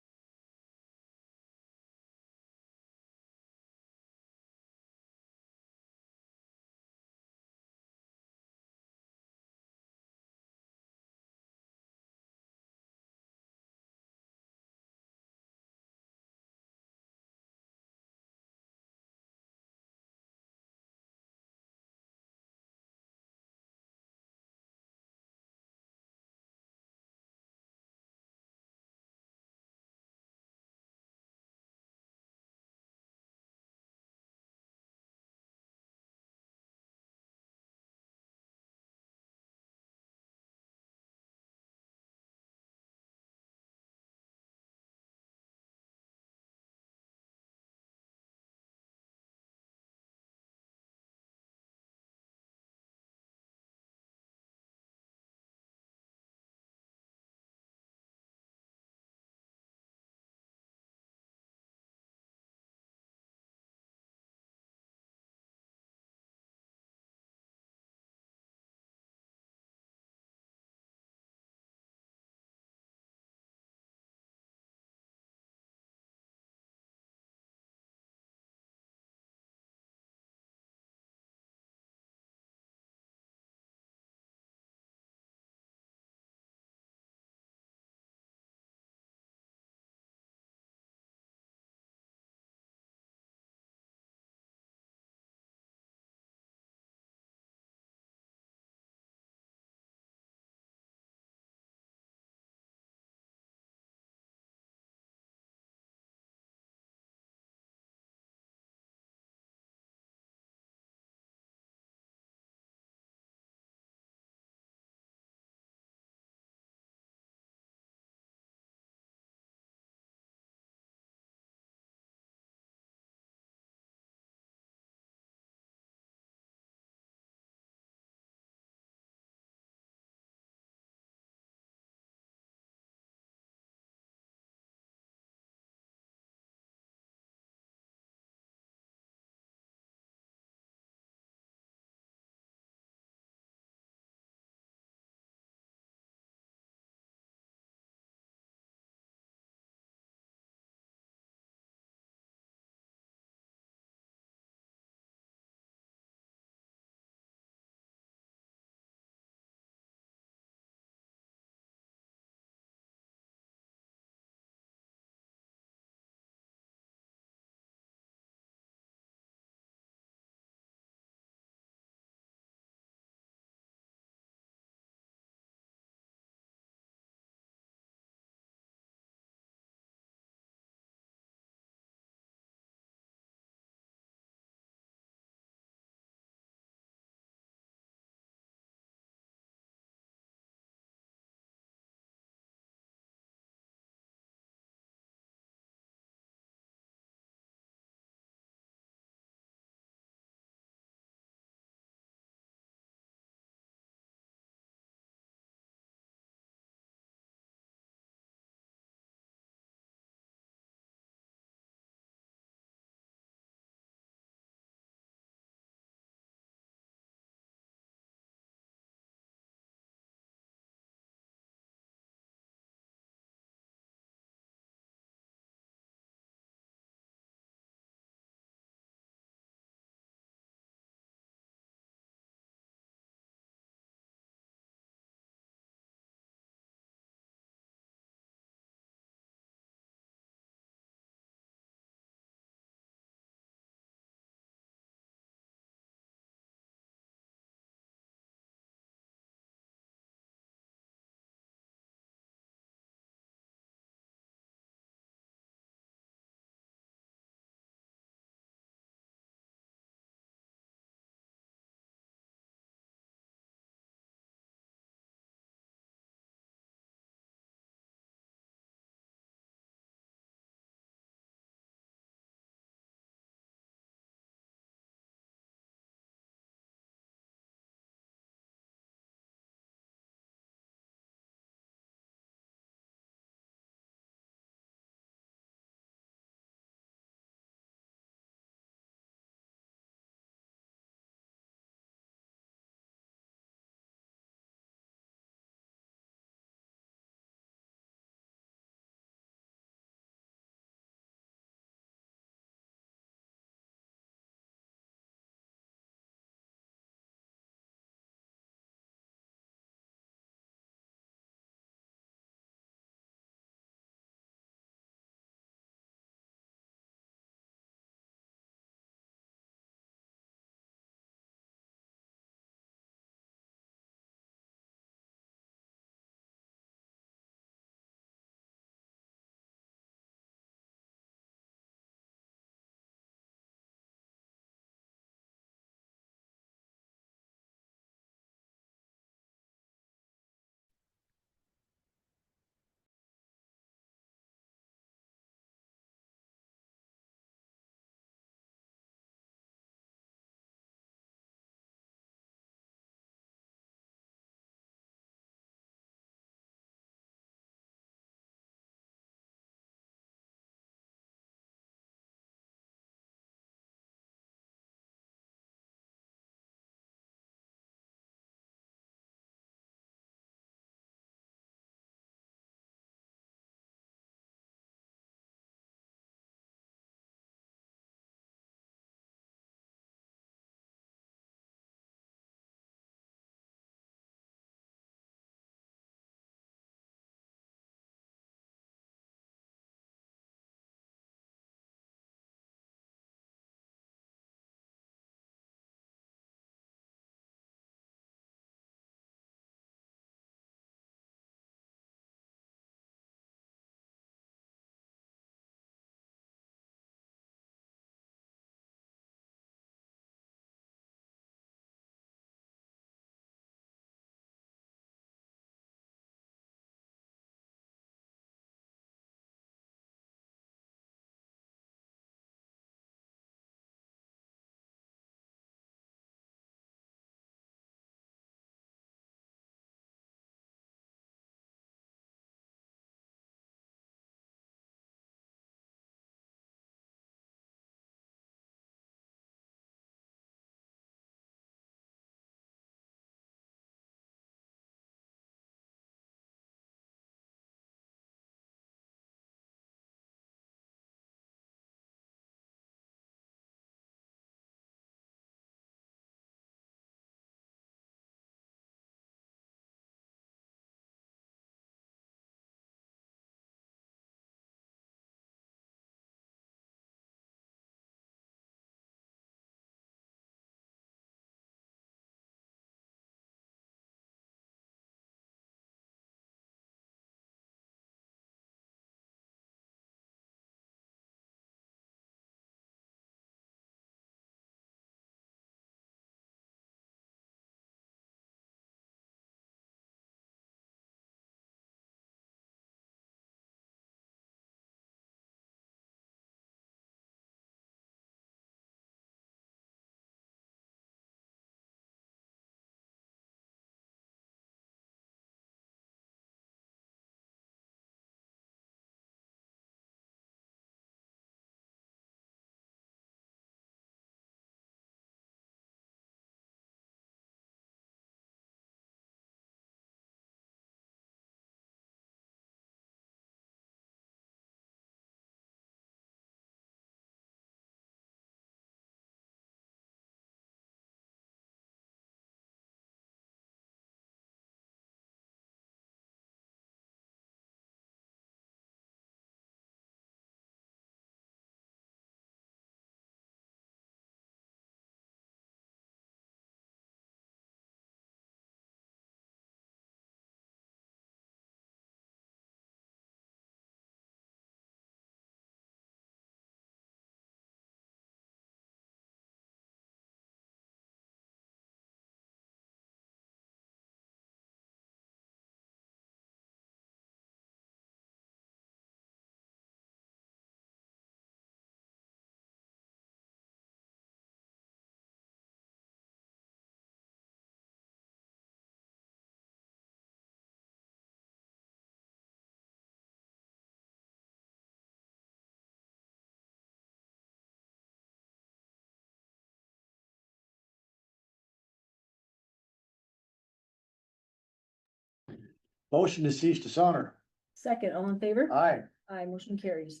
Motion to cease dishonor. Second, all in favor? Aye. Aye, motion carries.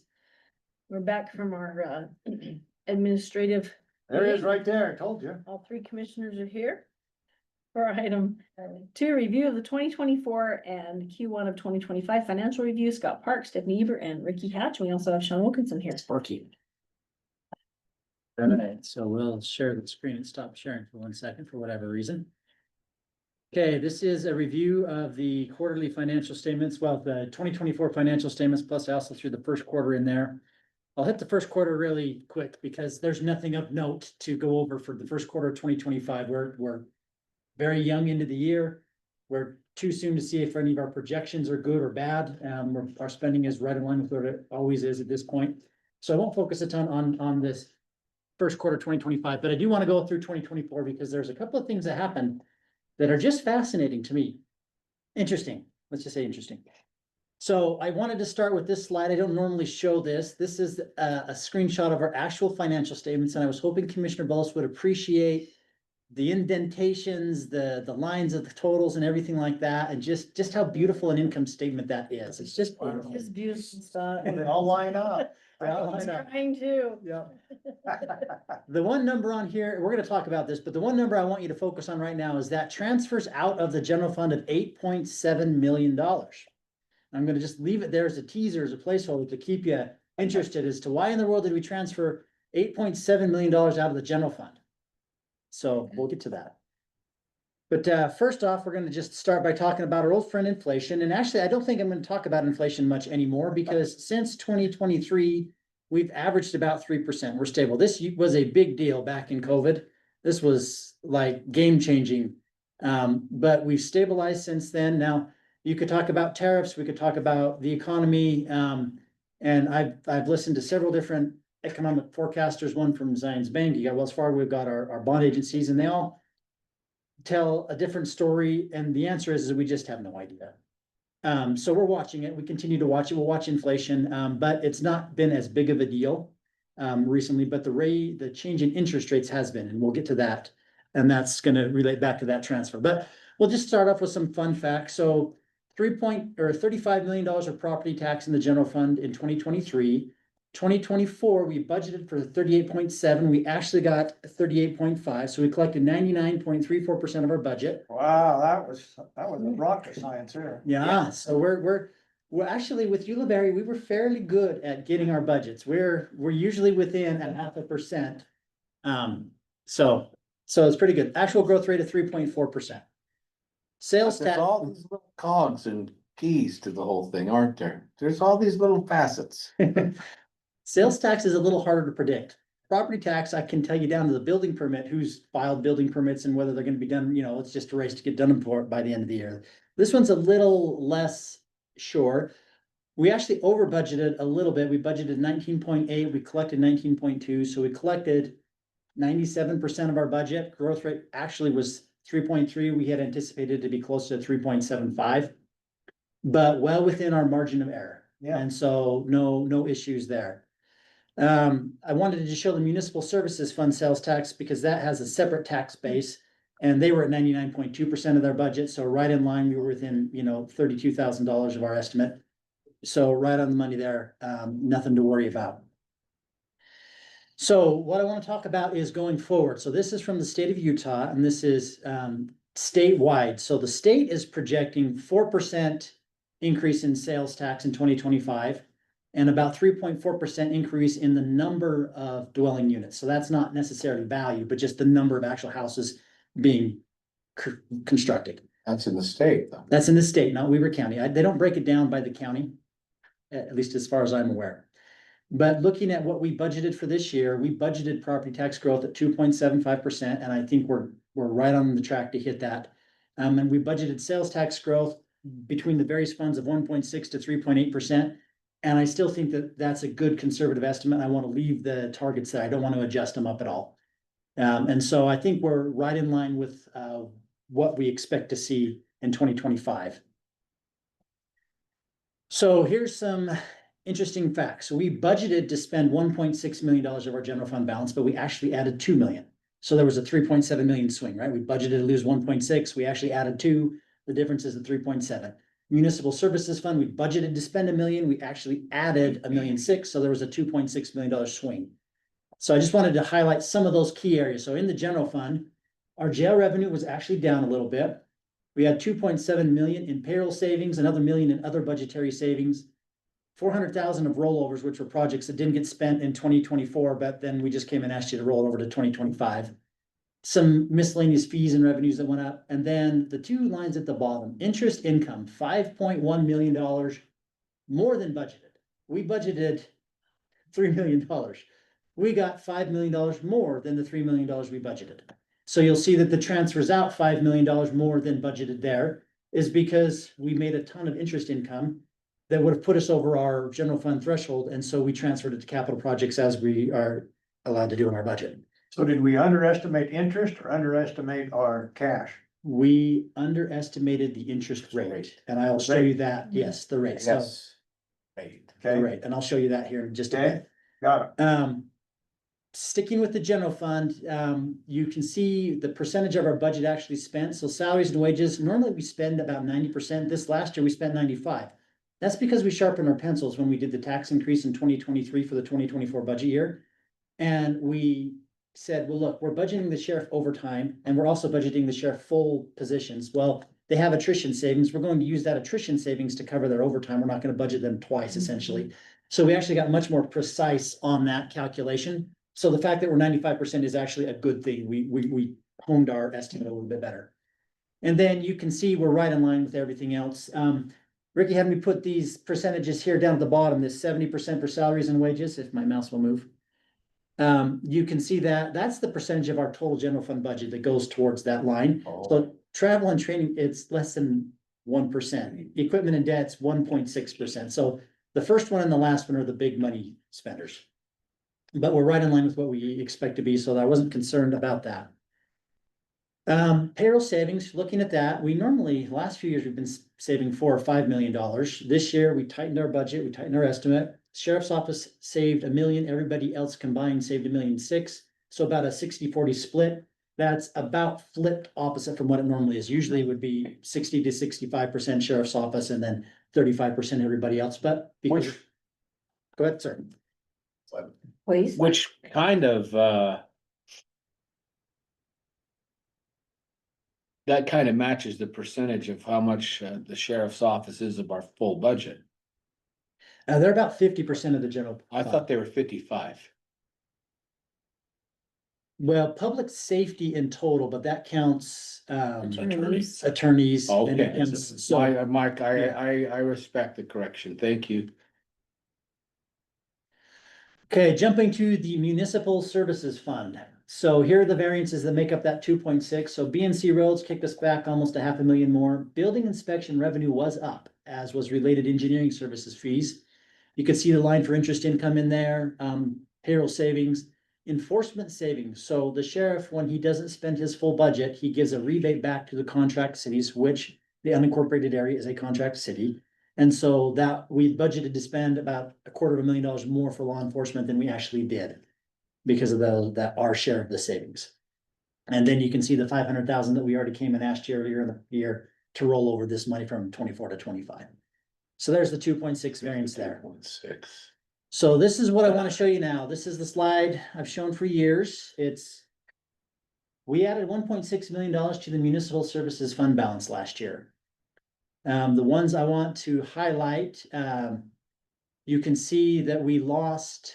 We're back from our administrative, There it is right there. I told you. all three commissioners are here. For item 2, review of the 2024 and Q1 of 2025 financial review, Scott Park, Stephanie Eber, and Ricky Hatch. We also have Sean Wilkinson here. Sparky. All right, so we'll share the screen and stop sharing for 1 second for whatever reason. Okay, this is a review of the quarterly financial statements, well, the 2024 financial statements, plus I also threw the first quarter in there. I'll hit the first quarter really quick because there's nothing of note to go over for the first quarter of 2025. We're very young into the year. We're too soon to see if any of our projections are good or bad. Our spending is right in line with what it always is at this point. So I won't focus a ton on this first quarter 2025, but I do want to go through 2024 because there's a couple of things that happened that are just fascinating to me. Interesting. Let's just say interesting. So I wanted to start with this slide. I don't normally show this. This is a screenshot of our actual financial statements, and I was hoping Commissioner Bullis would appreciate the indentations, the lines of the totals and everything like that, and just how beautiful an income statement that is. It's just beautiful. It's beautiful stuff. And they all line up. They all I'm line up. trying to. Yeah. The one number on here, we're gonna talk about this, but the one number I want you to focus on right now is that transfers out of the general fund of $8.7 million. I'm gonna just leave it there as a teaser, as a placeholder to keep you interested as to why in the world did we transfer $8.7 million out of the general fund? So we'll get to that. But first off, we're gonna just start by talking about our old friend inflation. And actually, I don't think I'm gonna talk about inflation much anymore because since 2023, we've averaged about 3%. We're stable. This was a big deal back in COVID. This was like game changing. But we've stabilized since then. Now, you could talk about tariffs, we could talk about the economy. And I've listened to several different economic forecasters, one from Zions Bank, you got Wells Fargo, we've got our bond agencies, and they all tell a different story. And the answer is we just have no idea. So we're watching it. We continue to watch it. We'll watch inflation, but it's not been as big of a deal recently. But the change in interest rates has been, and we'll get to that. And that's going to relate back to that transfer. But we'll just start off with some fun facts. So $35 million of property tax in the general fund in 2023. 2024, we budgeted for 38.7. We actually got 38.5. So we collected 99.34% of our budget. Wow, that was a rocket science here. Yeah, so we're actually with Ulibarri, we were fairly good at getting our budgets. We're usually within 0.5%. So it's pretty good. Actual growth rate of 3.4%. Sales There's tax. all these little cogs and keys to the whole thing, aren't there? There's all these little facets. Sales tax is a little harder to predict. Property tax, I can tell you down to the building permit, who's filed building permits and whether they're gonna be done, it's just a race to get done for by the end of the year. This one's a little less sure. We actually over budgeted a little bit. We budgeted 19.8, we collected 19.2, so we collected 97% of our budget. Growth rate actually was 3.3. We had anticipated to be close to 3.75, but well within our margin of error. Yeah. And so no issues there. I wanted to just show the municipal services fund sales tax because that has a separate tax base and they were at 99.2% of their budget. So right in line, we were within, $32,000 of our estimate. So right on the money there, nothing to worry about. So what I want to talk about is going forward. So this is from the state of Utah and this is statewide. So the state is projecting 4% increase in sales tax in 2025 and about 3.4% increase in the number of dwelling units. So that's not necessarily value, but just the number of actual houses being constructed. That's in the state, though. That's in the state, not Weaver County. They don't break it down by the county, at least as far as I'm aware. But looking at what we budgeted for this year, we budgeted property tax growth at 2.75%, and I think we're right on the track to hit that. And we budgeted sales tax growth between the various funds of 1.6 to 3.8%. And I still think that that's a good conservative estimate. I want to leave the targets there. I don't want to adjust them up at all. And so I think we're right in line with what we expect to see in 2025. So here's some interesting facts. So we budgeted to spend $1.6 million of our general fund balance, but we actually added 2 million. So there was a 3.7 million swing, right? We budgeted to lose 1.6, we actually added 2. The difference is the 3.7. Municipal Services Fund, we budgeted to spend $1 million, we actually added $1.6 million, so there was a $2.6 million swing. So I just wanted to highlight some of those key areas. So in the general fund, our jail revenue was actually down a little bit. We had 2.7 million in payroll savings, another million in other budgetary savings. 400,000 of rollovers, which were projects that didn't get spent in 2024, but then we just came and asked you to roll it over to 2025. Some miscellaneous fees and revenues that went up. And then the two lines at the bottom, interest income, $5.1 million more than budgeted. We budgeted $3 million. We got $5 million more than the $3 million we budgeted. So you'll see that the transfers out $5 million more than budgeted there is because we made a ton of interest income that would have put us over our general fund threshold. And so we transferred it to capital projects as we are allowed to do in our budget. So did we underestimate interest or underestimate our cash? We underestimated the interest rate, and I'll show you that. Yes, the rate. So Yes. Right. the Okay, rate, and I'll show you that here in just a okay, bit. got it. Sticking with the general fund, you can see the percentage of our budget actually spent. So salaries and wages, normally we spend about 90%. This last year we spent 95%. That's because we sharpened our pencils when we did the tax increase in 2023 for the 2024 budget year. And we said, well, look, we're budgeting the sheriff overtime and we're also budgeting the sheriff full positions. Well, they have attrition savings. We're going to use that attrition savings to cover their overtime. We're not going to budget them twice, essentially. So we actually got much more precise on that calculation. So the fact that we're 95% is actually a good thing. We honed our estimate a little bit better. And then you can see we're right in line with everything else. Ricky had me put these percentages here down at the bottom, this 70% for salaries and wages, if my mouse will move. You can see that that's the percentage of our total general fund budget that goes towards that line. So travel and training, it's less than 1%. Equipment and debt's 1.6%. So the first one and the last one are the big money spenders. But we're right in line with what we expect to be, so I wasn't concerned about that. Payroll savings, looking at that, we normally, last few years, we've been saving $4 or $5 million. This year, we tightened our budget, we tightened our estimate. Sheriff's office saved $1 million, everybody else combined saved $1.6 million. So about a 60-40 split. That's about flipped opposite from what it normally is. Usually it would be 60 to 65% sheriff's office and then 35% everybody else, but. Because... Go ahead, sir. Please. Which kind of, that kind of matches the percentage of how much the sheriff's office is of our full budget. They're about 50% of the general. I thought they were 55. Well, public safety in total, but that counts, Attorneys. attorneys. and it Okay, counts- so Mike, Yeah. I respect the correction. Thank you. Okay, jumping to the municipal services fund. So here are the variances that make up that 2.6. So BNC roads kicked us back almost $500,000 more. Building inspection revenue was up, as was related engineering services fees. You can see the line for interest income in there, payroll savings, enforcement savings. So the sheriff, when he doesn't spend his full budget, he gives a rebate back to the contract cities, which the unincorporated area is a contract city. And so that we budgeted to spend about $250,000 more for law enforcement than we actually did because of that our share of the savings. And then you can see the 500,000 that we already came and asked you earlier in the year to roll over this money from 24 to 25. So there's the 2.6 variance there. 2.6. So this is what I want to show you now. This is the slide I've shown for years. We added $1.6 million to the municipal services fund balance last year. The ones I want to highlight, you can see that we lost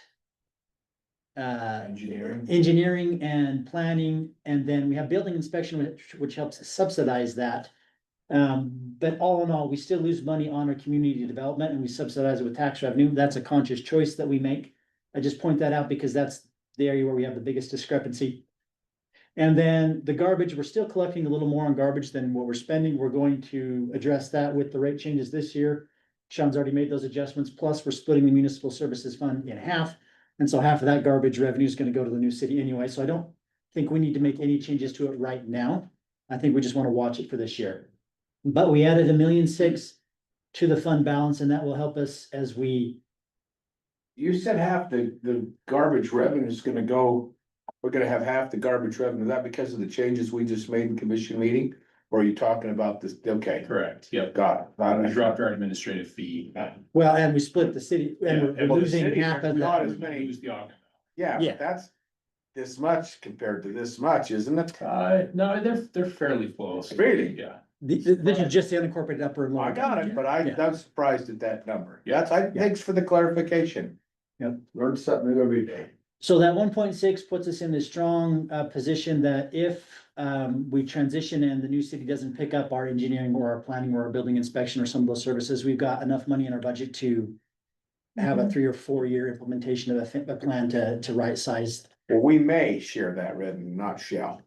engineering and planning, and then we have building inspection, which helps subsidize that. But all in all, we still lose money on our community development and we subsidize it with tax revenue. That's a conscious choice that we make. I just point that out because that's the area where we have the biggest discrepancy. And then the garbage, we're still collecting a little more on garbage than what we're spending. We're going to address that with the rate changes this year. Sean's already made those adjustments. Plus, we're splitting the municipal services fund in half. And so half of that garbage revenue is going to go to the new city anyway. So I don't think we need to make any changes to it right now. I think we just want to watch it for this year. But we added $1.6 million to the fund balance, and that will help us as we. You said half the garbage revenue is gonna go, we're gonna have half the garbage revenue. Is that because of the changes we just made in commission meeting? Or are you talking about this? Okay, Correct, yep. got it. We dropped our administrative fee. Well, and we split the city, and we're Yeah, well, the losing city half of not that. as many. Use the augment. Yeah, Yeah. but that's this much compared to this much, isn't it? No, they're fairly close. Really? Yeah. This is just the unincorporated upper and lower. I got it, but Yeah. I'm surprised at that number. Yeah. Thanks for the clarification. Yep. Learn something new every day. So that 1.6 puts us in a strong position that if we transition and the new city doesn't pick up our engineering or our planning or our building inspection or some of those services, we've got enough money in our budget to have a 3 or 4 year implementation of a plan to right size. Well, we may share that revenue, not shall.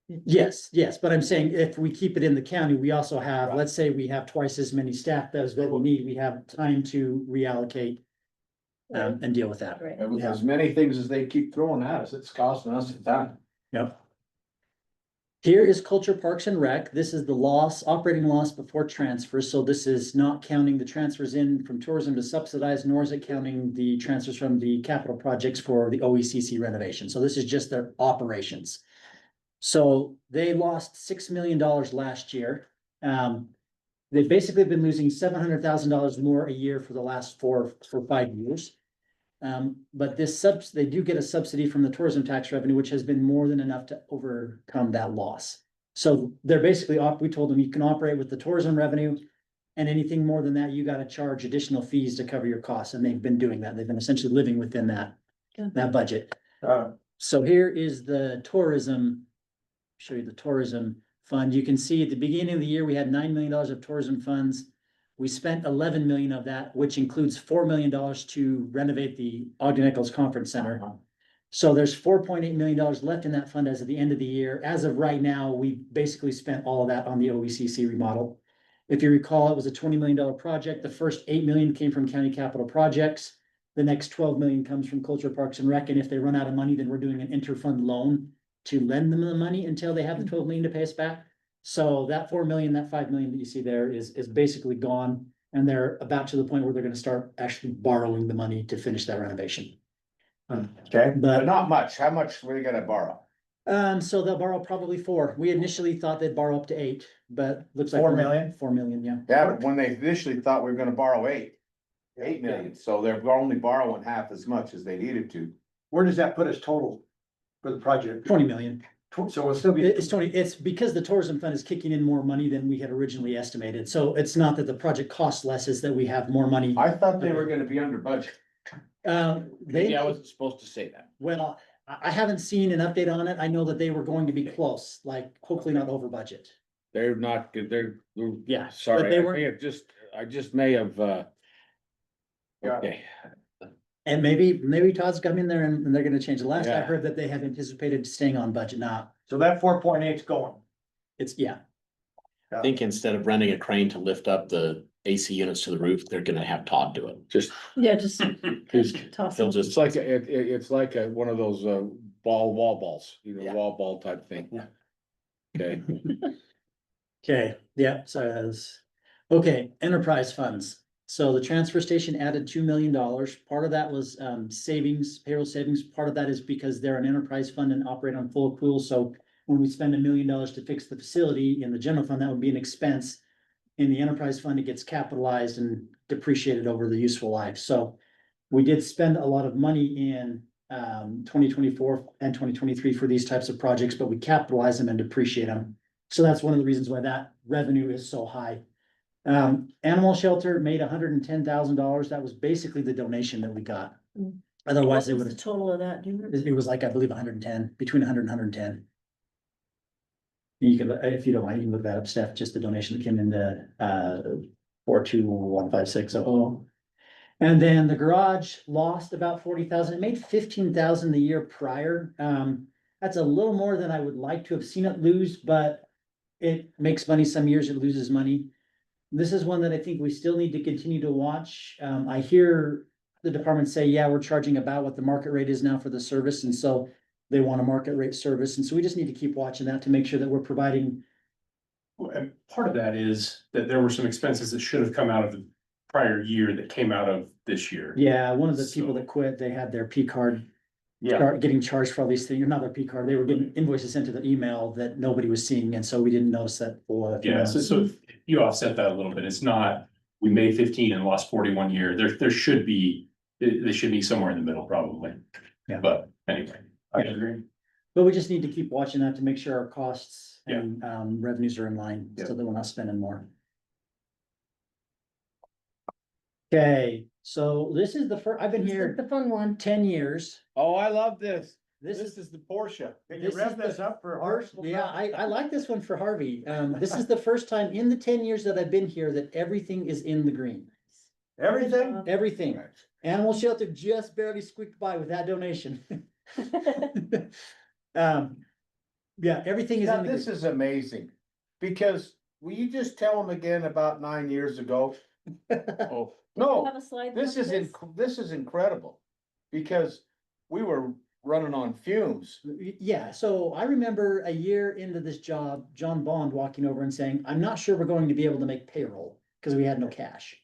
Yes, but I'm saying if we keep it in the county, we also have, Right. let's say we have twice as many staff as that we need, we have time to reallocate and deal with that. Right. And with Yeah. as many things as they keep throwing at us, it's costing us a ton. Yep. Here is Culture Parks and Rec. This is the loss, operating loss before transfers. So this is not counting the transfers in from tourism to subsidize, nor is it counting the transfers from the capital projects for the OECC renovation. So this is just their operations. So they lost $6 million last year. They've basically been losing $700,000 more a year for the last 4 or 5 years. But they do get a subsidy from the tourism tax revenue, which has been more than enough to overcome that loss. So they're basically, we told them you can operate with the tourism revenue, and anything more than that, you gotta charge additional fees to cover your costs, and they've been doing that. They've been essentially living within that budget. So here is the tourism. Show you the tourism fund. You can see at the beginning of the year, we had $9 million of tourism funds. We spent 11 million of that, which includes $4 million to renovate the Ogden Eccles Conference Center. So there's $4.8 million left in that fund as of the end of the year. As of right now, we basically spent all of that on the OECC remodel. If you recall, it was a $20 million project. The first 8 million came from county capital projects. The next 12 million comes from Culture Parks and Rec. And if they run out of money, then we're doing an interfund loan to lend them the money until they have the 12 million to pay us back. So that 4 million, that 5 million that you see there is basically gone. And they're about to the point where they're gonna start actually borrowing the money to finish that renovation. Okay, but But, not much. How much were they gonna borrow? so they'll borrow probably 4. We initially thought they'd borrow up to 8, but looks like. 4 million? 4 million, yeah. Yeah, but when they initially thought we were gonna borrow 8 million, so they're only borrowing half as much as they needed to. Where does that put us total for the project? 20 million. So it'll still be. It's 20, it's because the tourism fund is kicking in more money than we had originally estimated. So it's not that the project costs less, it's that we have more money. I thought they were gonna be under budget. Maybe I wasn't supposed to say that. Well, I haven't seen an update on it. I know that they were going to be close, like hopefully not over budget. They're not good, they're, Yeah, but sorry, they I weren't- may have I just may have, Yeah. okay. And maybe Todd's come in there and they're gonna change. The last I Yeah. heard that they had anticipated staying on budget. Now, So that 4.8's going. it's, yeah, I think instead of renting a crane to lift up the AC units to the roof, they're gonna have Todd do it. Just, Yeah, just toss He'll them. just, it's like, it's like one of those, wall balls, Yeah. wall ball type thing. Yeah. Okay. okay, yeah, so that's, okay, enterprise funds. So the transfer station added $2 million. Part of that was savings, payroll savings. Part of that is because they're an enterprise fund and operate on full accrual. So when we spend $1 million to fix the facility in the general fund, that would be an expense. In the enterprise fund, it gets capitalized and depreciated over the useful life. So we did spend a lot of money in 2024 and 2023 for these types of projects, but we capitalize them and depreciate them. So that's one of the reasons why that revenue is so high. Animal shelter made $110,000. That was basically the donation that we got. Mm. Otherwise, they What would was the have, total of that, do you remember? it was like, I believe, 110, between 100 and 110. You can, if you don't mind, you can look that up, Steph, just the donation that came in the 4215600. And then the garage lost about 40,000. It made 15,000 the year prior. That's a little more than I would like to have seen it lose, but it makes money. Some years it loses money. This is one that I think we still need to continue to watch. I hear the department say, yeah, we're charging about what the market rate is now for the service, and so they want a market rate service, and so we just need to keep watching that to make sure that we're providing. And part of that is that there were some expenses that should have come out of the prior year that came out of this year. Yeah, one of the people So- that quit, they had their P card getting charged for all these things, not their P card, they were getting invoices sent to the email that nobody was seeing, and so we didn't notice that for a few Yeah, so, months. so if you offset that a little bit. It's not, we made 15 and lost 41 year. There should be, they should be somewhere in the middle probably. Yeah. But anyway, I agree. But we just need to keep watching that to make sure our costs and revenues are in line, so that we're not spending more. Okay, so this is the first, I've been This is here the fun one. 10 years. Oh, I love this. This This is the Porsche. Can This you rev is this the up for first, Hartsville? yeah, I like this one for Harvey. This is the first time in the 10 years that I've been here that everything is in the green. Everything? Everything. Animal shelter just barely squeaked by with that donation. Yeah, everything is Now, in the this green. is amazing, because will you just tell them again about 9 years ago? Oh, no, Have a slide. this for is this is incredible, because we were running on fumes. Yeah, so I remember a year into this job, John Bond walking over and saying, I'm not sure we're going to be able to make payroll because we had no cash.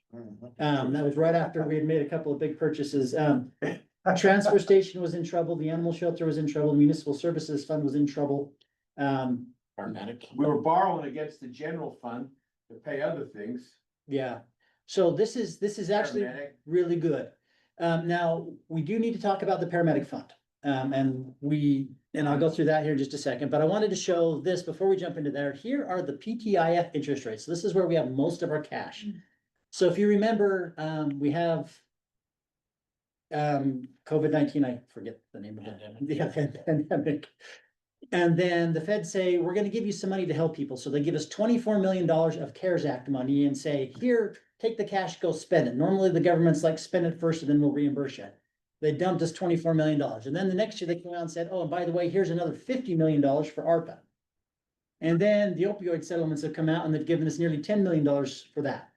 That was right after we had made a couple of big purchases. Transfer station was in trouble, the animal shelter was in trouble, the municipal services fund was in trouble. Paramedic. We were borrowing against the general fund to pay other things. Yeah, so this is actually Paramedic. really good. Now, we do need to talk about the paramedic fund. And I'll go through that here in just a second, but I wanted to show this before we jump into there. Here are the PTIF interest rates. So this is where we have most of our cash. So if you remember, we have COVID-19, I forget the name of it. Yeah, pandemic. And then the feds say, we're gonna give you some money to help people. So they give us $24 million of CARES Act money and say, here, take the cash, go spend it. Normally the government's like, spend it first and then we'll reimburse you. They dumped us $24 million. And then the next year they came out and said, oh, and by the way, here's another $50 million for ARPA. And then the opioid settlements have come out and they've given us nearly $10 million for that.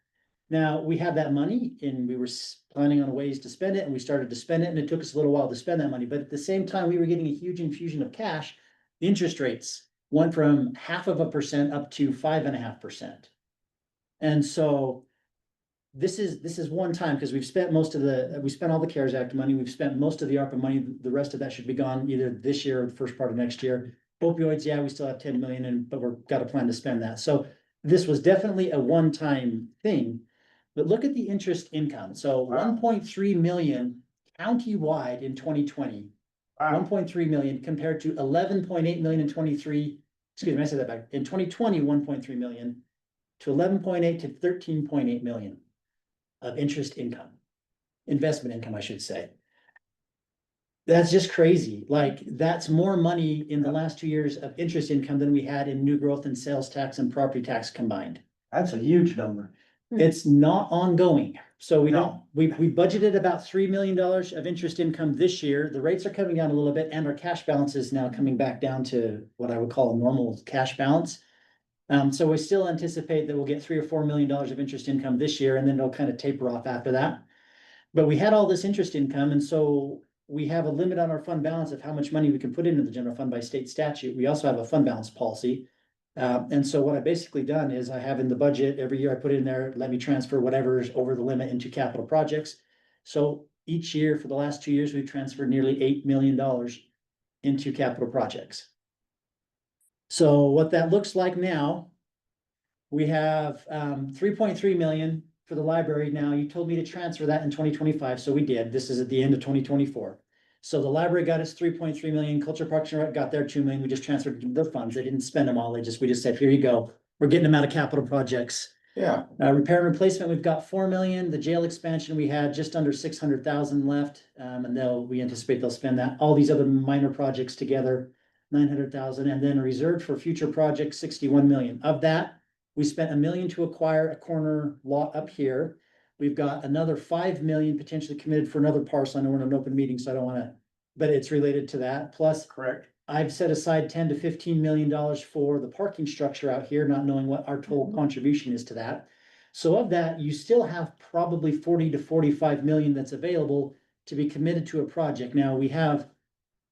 Now, we have that money and we were planning on ways to spend it and we started to spend it and it took us a little while to spend that money. But at the same time, we were getting a huge infusion of cash. The interest rates went from 0.5% up to 5.5%. And so this is one time, because we've spent we spent all the CARES Act money, we've spent most of the ARPA money, the rest of that should be gone either this year or the first part of next year. Opioids, yeah, we still have 10 million but we've got a plan to spend that. So this was definitely a one-time thing, but look at the interest income. So 1.3 million countywide in 2020. 1.3 million compared to 11.8 million in 23, excuse me, I said that back. In 2020, 1.3 million to 11.8 to 13.8 million of interest income, investment income, I should say. That's just crazy. Like, that's more money in the last 2 years of interest income than we had in new growth and sales tax and property tax combined. That's a huge number. It's not ongoing. So we don't, No. we budgeted about $3 million of interest income this year. The rates are coming down a little bit and our cash balance is now coming back down to what I would call a normal cash balance. So we still anticipate that we'll get $3 or $4 million of interest income this year, and then it'll kind of taper off after that. But we had all this interest income, and so we have a limit on our fund balance of how much money we can put into the general fund by state statute. We also have a fund balance policy. And so what I've basically done is I have in the budget, every year I put in there, let me transfer whatever's over the limit into capital projects. So each year for the last 2 years, we've transferred nearly $8 million into capital projects. So what that looks like now, we have 3.3 million for the library. Now, you told me to transfer that in 2025, so we did. This is at the end of 2024. So the library got us 3.3 million, Culture Parks and Rec got their 2 million, we just transferred their funds, they didn't spend them all, we just said, here you go, we're getting them out of capital projects. Yeah. Repair and replacement, we've got 4 million, the jail expansion, we had just under 600,000 left, and we anticipate they'll spend that, all these other minor projects together, 900,000, and then reserved for future projects, 61 million. Of that, we spent $1 million to acquire a corner lot up here. We've got another 5 million potentially committed for another parcel. I know we're in an open meeting, so I don't wanna, but it's related to that. Plus, Correct. I've set aside 10 to 15 million dollars for the parking structure out here, not knowing what our total contribution is to that. So of that, you still have probably 40 to 45 million that's available to be committed to a project. Now, we have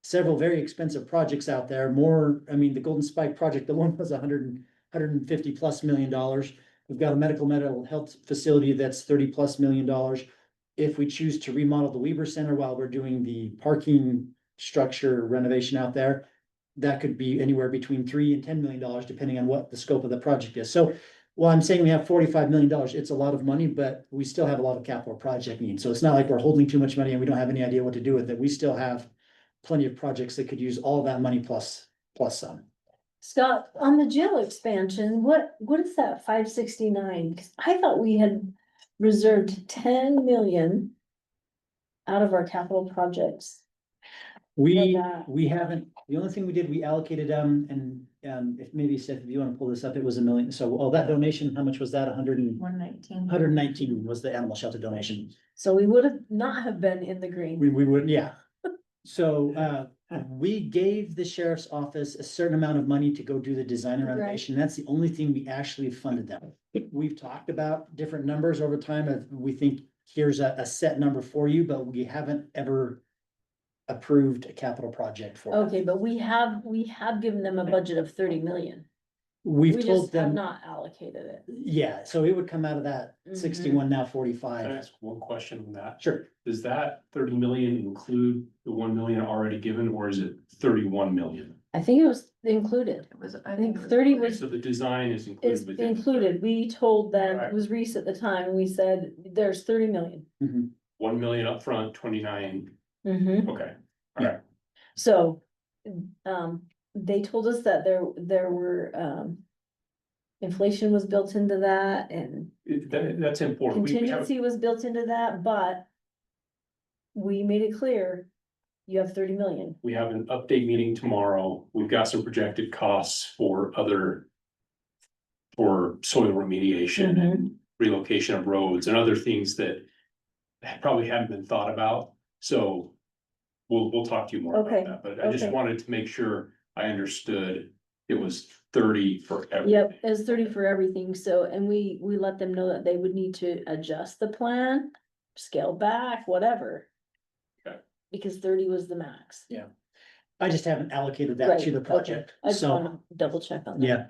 several very expensive projects out there, the Golden Spike project, the one was 150 plus million dollars. We've got a mental health facility that's 30 plus million dollars. If we choose to remodel the Weaver Center while we're doing the parking structure renovation out there. That could be anywhere between $3 and $10 million, depending on what the scope of the project is. So while I'm saying we have $45 million, it's a lot of money, but we still have a lot of capital project needs. So it's not like we're holding too much money and we don't have any idea what to do with it. We still have plenty of projects that could use all that money plus some. Scott, on the jail expansion, what is that 569? Cause I thought we had reserved 10 million out of our capital projects. We that. haven't, the only thing we did, we allocated, if maybe Seth, if you wanna pull this up, it was $1 million. So, that donation, how much was that? 119 was the animal shelter donation. So we would have not have been in the green. We would, yeah. So, we gave the sheriff's office a certain amount of money to go do the design and Right. renovation. That's the only thing we actually funded them. We've talked about different numbers over time of, we think here's a set number for you, but we haven't ever approved a capital project for it. Okay, but we have given them a budget of 30 million. We've We told just have them, not allocated it. yeah, so it would come out of that Mhm. 61, now Can I 45. ask one question on that? Sure. Does that 30 million include the 1 million already given, or is it 31 million? I think it was included. I think 30 was So the design is is included within. included. We told them, it Right. was Reese at the time, and we said, there's 30 million. Mhm. 1 million upfront, 29, Mhm. okay, all right. So, they told us that there were, inflation was built into that and That's important. We have, contingency was built into that, but we made it clear, you have 30 million. we have an update meeting tomorrow. We've got some projected costs for soil remediation and relocation of roads and other things that probably haven't been thought about. So we'll talk to you more Okay, about that, but I just okay. wanted to make sure I understood it was 30 for everything. Yep, it's 30 for everything, so, and we let them know that they would need to adjust the plan, scale back, whatever. Okay. Because 30 was the max. I just haven't allocated that to Right, the okay. project, I just so, wanna double check on that. yeah.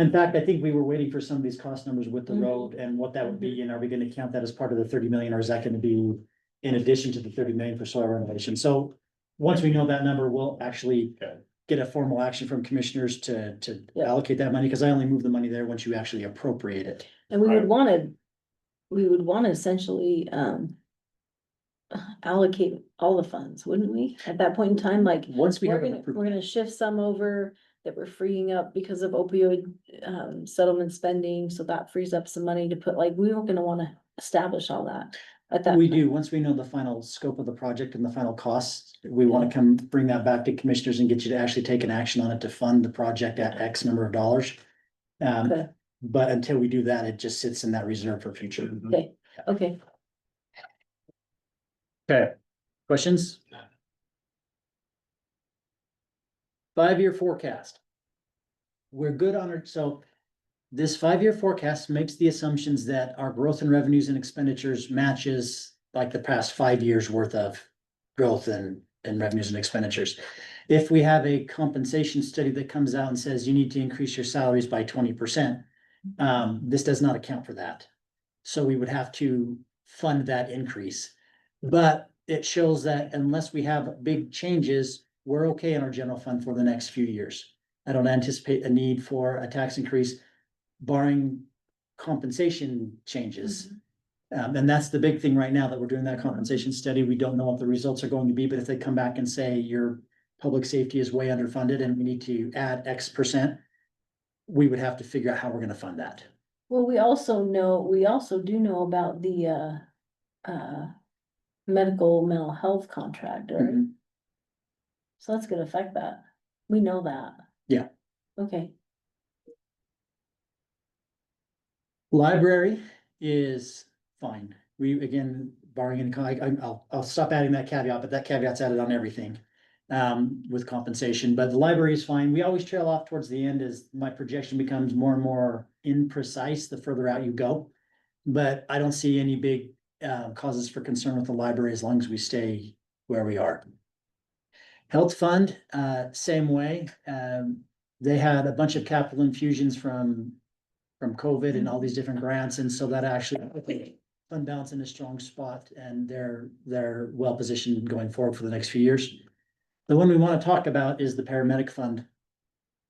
In fact, I think we were waiting for some of these cost numbers with the Mhm. road and what that would be, and are we gonna count that as part of the 30 million, or is that gonna be in addition to the 30 million for soil renovation? So once we know that number, we'll actually Okay. get a formal action from commissioners to Yeah. allocate that money, because I only move the money there once you actually appropriate it. And we would Right. wanna essentially, allocate all the funds, wouldn't we? At that point in time, like, Once we we're have an gonna, approved. we're gonna shift some over that we're freeing up because of opioid, settlement spending, so that frees up some money to put, like, we weren't gonna wanna establish all that at that. We point. do, once we know the final scope of the project and the final costs, we wanna come bring that back to commissioners and get you to actually take an action on it to fund the project at X number of dollars. Okay. But until we do that, it just sits in that reserve for future. Okay, okay. Okay, questions? 5-year forecast. We're good on our, so this 5-year forecast makes the assumptions that our growth in revenues and expenditures matches like the past 5 years worth of growth in revenues and expenditures. If we have a compensation study that comes out and says you need to increase your salaries by 20%, this does not account for that. So we would have to fund that increase. But it shows that unless we have big changes, we're okay in our general fund for the next few years. I don't anticipate a need for a tax increase barring compensation changes. And that's the big thing right now, that we're doing that compensation study. We don't know what the results are going to be, but if they come back and say your public safety is way underfunded and we need to add X%, we would have to figure out how we're gonna fund that. Well, we also do know about the, mental health contract, right? Mhm. So that's gonna affect that. We know that. Yeah. Okay, Library is fine. We, again, barring any, I'll stop adding that caveat, but that caveat's added on everything. With compensation, but the library is fine. We always trail off towards the end as my projection becomes more and more imprecise the further out you go. But I don't see any big, causes for concern with the library as long as we stay where we are. Health fund, same way. They had a bunch of capital infusions from COVID and all these different grants, and so that actually put the fund balance in a strong spot, and they're well positioned going forward for the next few years. The one we want to talk about is the paramedic fund.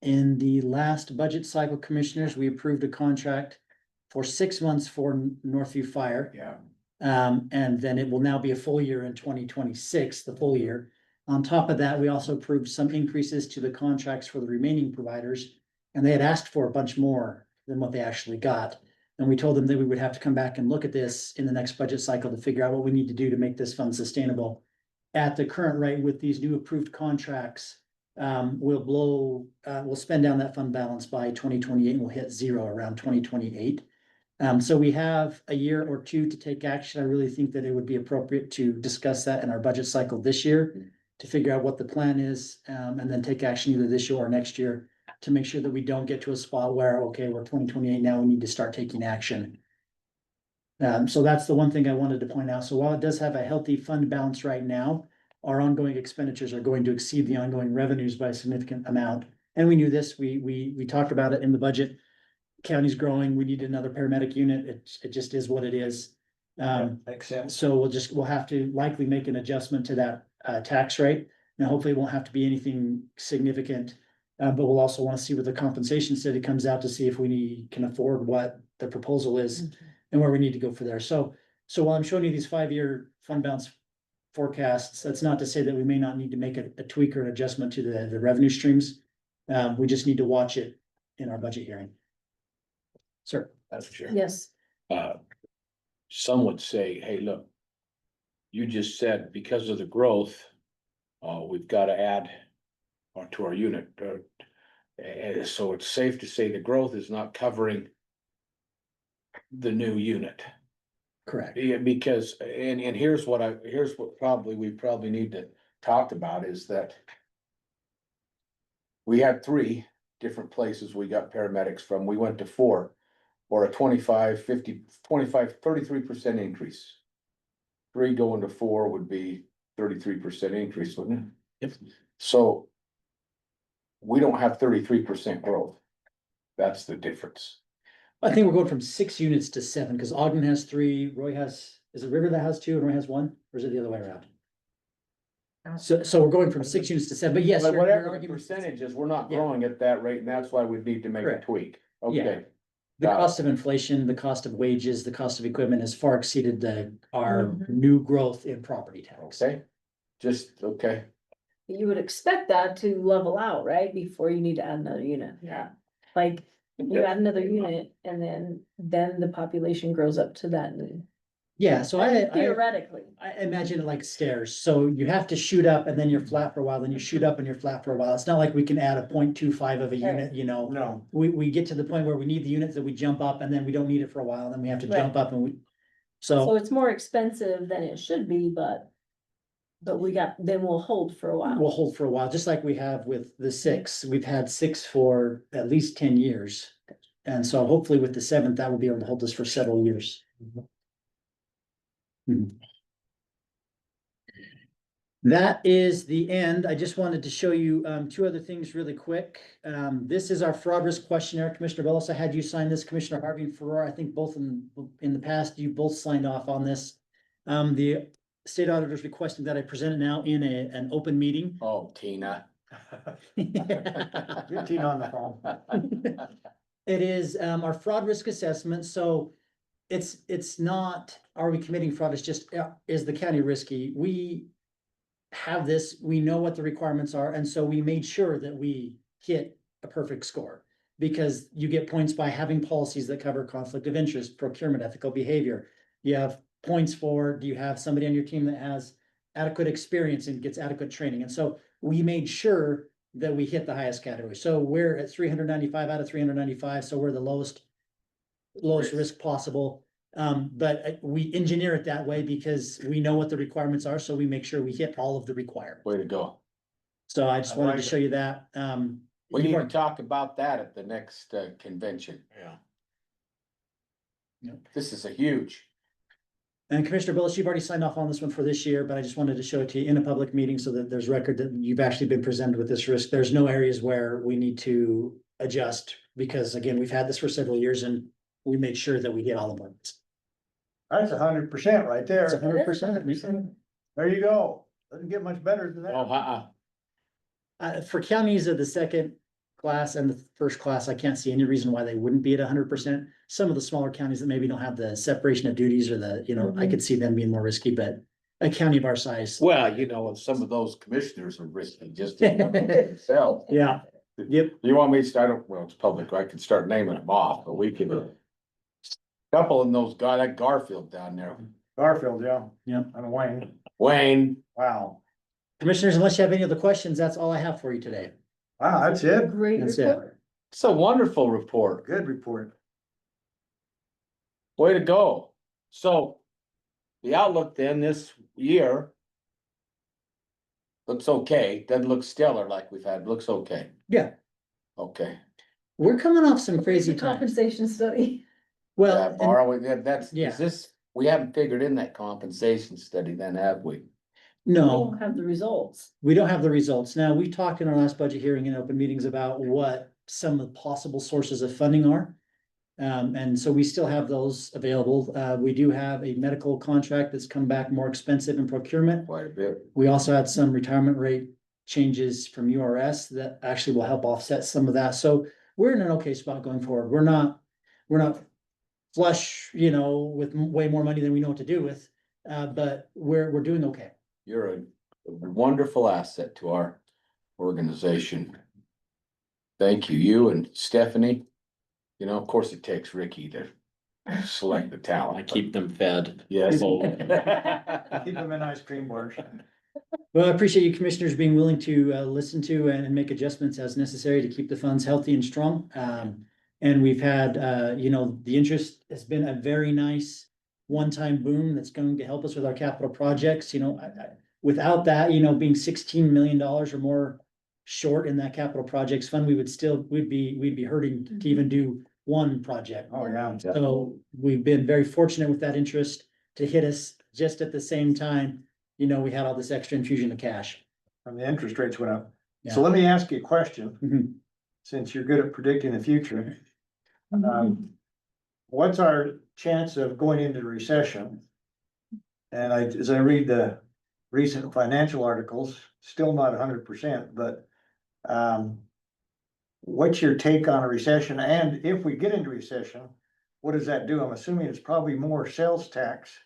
In the last budget cycle, commissioners, we approved a contract for 6 months for Northview Fire. Yeah. And then it will now be a full year in 2026, the full year. On top of that, we also approved some increases to the contracts for the remaining providers. And they had asked for a bunch more than what they actually got. And we told them that we would have to come back and look at this in the next budget cycle to figure out what we need to do to make this fund sustainable. At the current rate with these new approved contracts, we'll spend down that fund balance by 2028 and we'll hit zero around 2028. So we have a year or two to take action. I really think that it would be appropriate to discuss that in our budget cycle this year to figure out what the plan is, and then take action either this year or next year to make sure that we don't get to a spot where, okay, we're 2028 now, we need to start taking action. So that's the one thing I wanted to point out. So while it does have a healthy fund balance right now, our ongoing expenditures are going to exceed the ongoing revenues by a significant amount. And we knew this, we talked about it in the budget. County's growing, we need another paramedic unit, it just is what it is. Makes sense. So we'll have to likely make an adjustment to that tax rate. Now, hopefully it won't have to be anything significant. But we'll also want to see what the compensation study comes out to see if we can afford what the proposal is and where we need to go for there. So while I'm showing you these 5-year fund balance forecasts, that's not to say that we may not need to make a tweak or an adjustment to the revenue streams. We just need to watch it in our budget hearing. Sir. That's sure. Yes, Some would say, hey, look, you just said because of the growth, we've got to add to our unit. So it's safe to say the growth is not covering the new unit. Correct. Yeah, because, and here's what we probably need to talk about is that we had 3 different places we got paramedics from. We went to 4 or a 33% increase. 3 going to 4 would be 33% increase, wouldn't it? Yep. So we don't have 33% growth. That's the difference. I think we're going from 6 units to 7 because Ogden has 3, Roy has, is it River that has 2 and Roy has 1, or is it the other way around? So we're going from 6 units to 7, but yes. But your whatever the argument- percentage is, we're not Yeah. growing at that rate, and that's why we need to make a Correct. tweak. Yeah. Okay, The Got it. cost of inflation, the cost of wages, the cost of equipment has far exceeded our Mhm. new growth in property tax. okay, just, okay, you would expect that to level out, right, before you need to add another unit. yeah. Like, you add another unit and then the population grows up to that. Yeah, so I Theoretically. imagine it like stairs. So you have to shoot up and then you're flat for a while, then you shoot up and you're flat for a while. It's not like we can add a 0.25 of a unit, you know. No. We get to the point where we need the units that we jump up and then we don't need it for a while, and then we have to jump up and So so it's more expensive than it should be, but then we'll hold for a while. we'll hold for a while, just like we have with the 6. We've had 6 for at least 10 years. And so hopefully with the 7th, that will be able to hold us for several years. Mhm. That is the end. I just wanted to show you 2 other things really quick. This is our fraud risk questionnaire. Commissioner Bellis, I had you sign this. Commissioner Harvey and Farrar, I think both in the past, you both signed off on this. The state auditor is requesting that I present it now in an open meeting. Oh, Tina. Get Tina on the phone. It is our fraud risk assessment, so it's not, are we committing fraud, it's just, is the county risky? We have this, we know what the requirements are, and so we made sure that we hit a perfect score. Because you get points by having policies that cover conflict of interest, procurement, ethical behavior. You have points for, do you have somebody on your team that has adequate experience and gets adequate training? And so we made sure that we hit the highest category. So we're at 395 out of 395, so we're the lowest risk possible. But we engineer it that way because we know what the requirements are, so we make sure we hit all of the requirements. Way to go. So I just I wanted like to it. show you that. We you've need to already- talk about that at the next convention. Yeah. This is a huge. And Commissioner Billis, you've already signed off on this one for this year, but I just wanted to show it to you in a public meeting so that there's record that you've actually been presented with this risk. There's no areas where we need to adjust because again, we've had this for several years and we made sure that we hit all the marks. That's 100% right It's there. 100%. There you go. Doesn't get much better than Oh, that. For counties of the second class and the first class, I can't see any reason why they wouldn't be at 100%. Some of the smaller counties that maybe don't have the separation of duties or the, I could see them being more risky, but a county of our size. Well, some of those commissioners are risky just in and of themselves. Yeah, yep. You want me to start, well, it's public, I could start naming them off, but we could. Couple of those guys, that Garfield down there, Garfield, yeah. Yeah. And Wayne, Wayne, wow, Commissioners, unless you have any other questions, that's all I have for you today. wow, that's it, Great That's it. report. it's a wonderful report. good report. Way to go. So the outlook then this year looks okay. Doesn't look stellar like we've had. Looks okay. Yeah. Okay. We're coming off some crazy The times. compensation study. Well, Yeah, and- borrowing, that's, Yeah. is this, we haven't figured in that compensation study then, have we? We no, don't have the results. we don't have the results. Now, we talked in our last budget hearing in open meetings about what some of the possible sources of funding are. And so we still have those available. We do have a medical contract that's come back more expensive in procurement. Quite a bit. We also had some retirement rate changes from URS that actually will help offset some of that. So we're in an okay spot going forward. We're not flush, with way more money than we know what to do with. But we're doing okay. You're a wonderful asset to our organization. Thank you, you and Stephanie. Of course, it takes Ricky to select the talent. I keep them fed. Yes. Keep them in ice cream bars. Well, I appreciate you commissioners being willing to listen to and make adjustments as necessary to keep the funds healthy and strong. And we've had, the interest has been a very nice one-time boom that's going to help us with our capital projects. Without that, being $16 million or more short in that capital projects fund, we'd be hurting to even do one project. Oh, yeah. So we've been very fortunate with that interest to hit us just at the same time. We had all this extra infusion of cash. And the interest rates went up. Yeah. So let me ask you a question, Mhm. since you're good at predicting the future. What's our chance of going into recession? And as I read the recent financial articles, still not 100%, but what's your take on a recession? And if we get into recession, what does that do? I'm assuming it's probably more sales tax,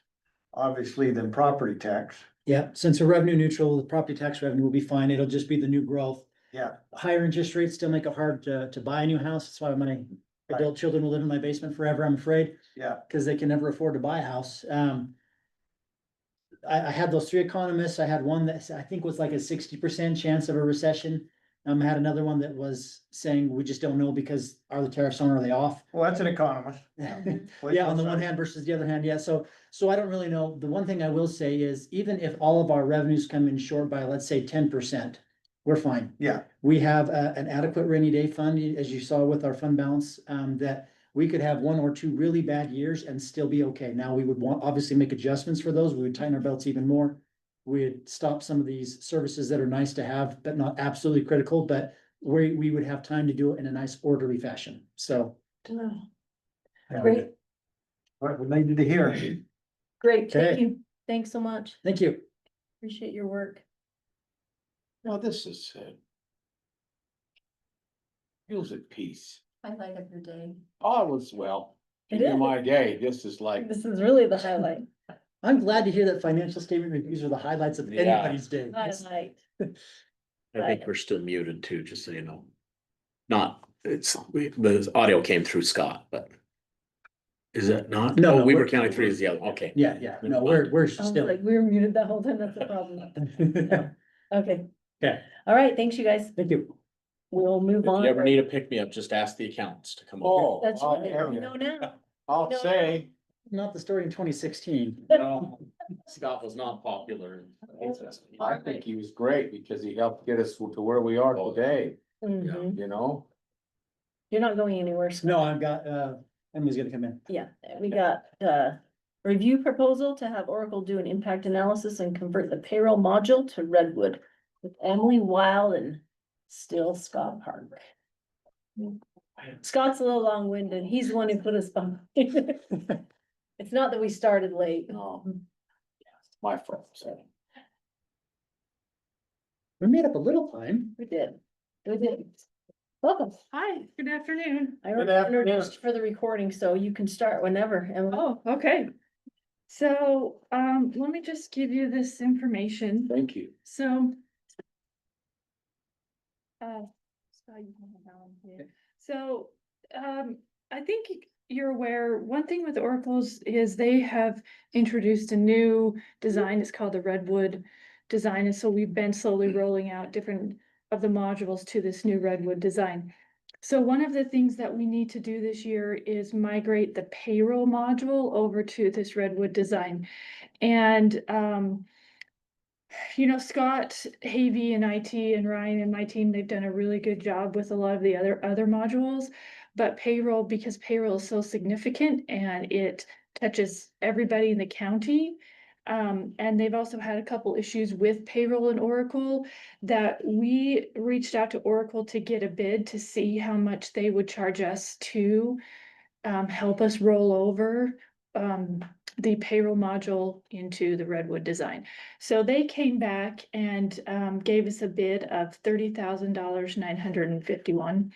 obviously, than property tax. Yeah, since we're revenue neutral, the property tax revenue will be fine. It'll just be the new growth. Yeah, Higher interest rates still make it hard to buy a new house. That's why my adult children will live in my basement forever, I'm afraid, yeah, because they can never afford to buy a house. I had those three economists. I had one that I think was like a 60% chance of a recession. I had another one that was saying we just don't know because are the tariffs on or are they off? well, that's an economist. Yeah, on the one hand versus the other hand, yeah, so I don't really know. The one thing I will say is even if all of our revenues come in short by, let's say, 10%, we're fine. Yeah, We have an adequate rainy day fund, as you saw with our fund balance, that we could have one or two really bad years and still be okay. Now, we would obviously make adjustments for those. We would tighten our belts even more. We'd stop some of these services that are nice to have, but not absolutely critical, but we would have time to do it in a nice orderly fashion. So. Great, what we needed to hear. great. Thank Okay. you. Thanks so much. Thank you. Appreciate your work. Well, this is feels at peace. Highlight of your day. All was well. It In is. my day, this is like, This is really the highlight. I'm glad to hear that financial statement reviews are the highlights of Yeah. anybody's day. Highlight. I think we're still muted too, just so you know. Not, the audio came through Scott, but. Is it not? No, Oh, no, Weaver we're- County 3 is the other, okay. Yeah, no, we're I was still. like, we were muted the whole time. That's the problem. Okay. Okay. All right. Thanks, you guys. Thank you. We'll move If on. you ever need a pick-me-up, just ask the accountants to come over. oh, That's right. I You know now. I'll say, Not the story in 2016. No, Scott was not popular. I think he was great because he helped get us to where we are today, Mhm. you know? You're not going anywhere. Scott. No, I've got, Emily's gonna come in. Yeah, we got, review proposal to have Oracle do an impact analysis and convert the payroll module to Redwood with Emily Wild and still Scott Park. Scott's a little long-winded. He's the one who put us behind. It's not that we started late. No. My fault, so. We made up a little time. We did. We did. Welcome. Hi, good afternoon. I Good already afternoon. introduced for the recording, so you can start whenever. And Oh, okay. So, let me just give you this information. Thank you. So. So, I think you're aware, one thing with Oracle's is they have introduced a new design. It's called the Redwood design. And so we've been slowly rolling out different of the modules to this new Redwood design. So one of the things that we need to do this year is migrate the payroll module over to this Redwood design. And, you know, Scott, Havey and IT and Ryan and my team, they've done a really good job with a lot of the other modules. But payroll, because payroll is so significant and it touches everybody in the county. And they've also had a couple issues with payroll and Oracle that we reached out to Oracle to get a bid to see how much they would charge us to help us roll over the payroll module into the Redwood design. So they came back and gave us a bid of $30,000, 951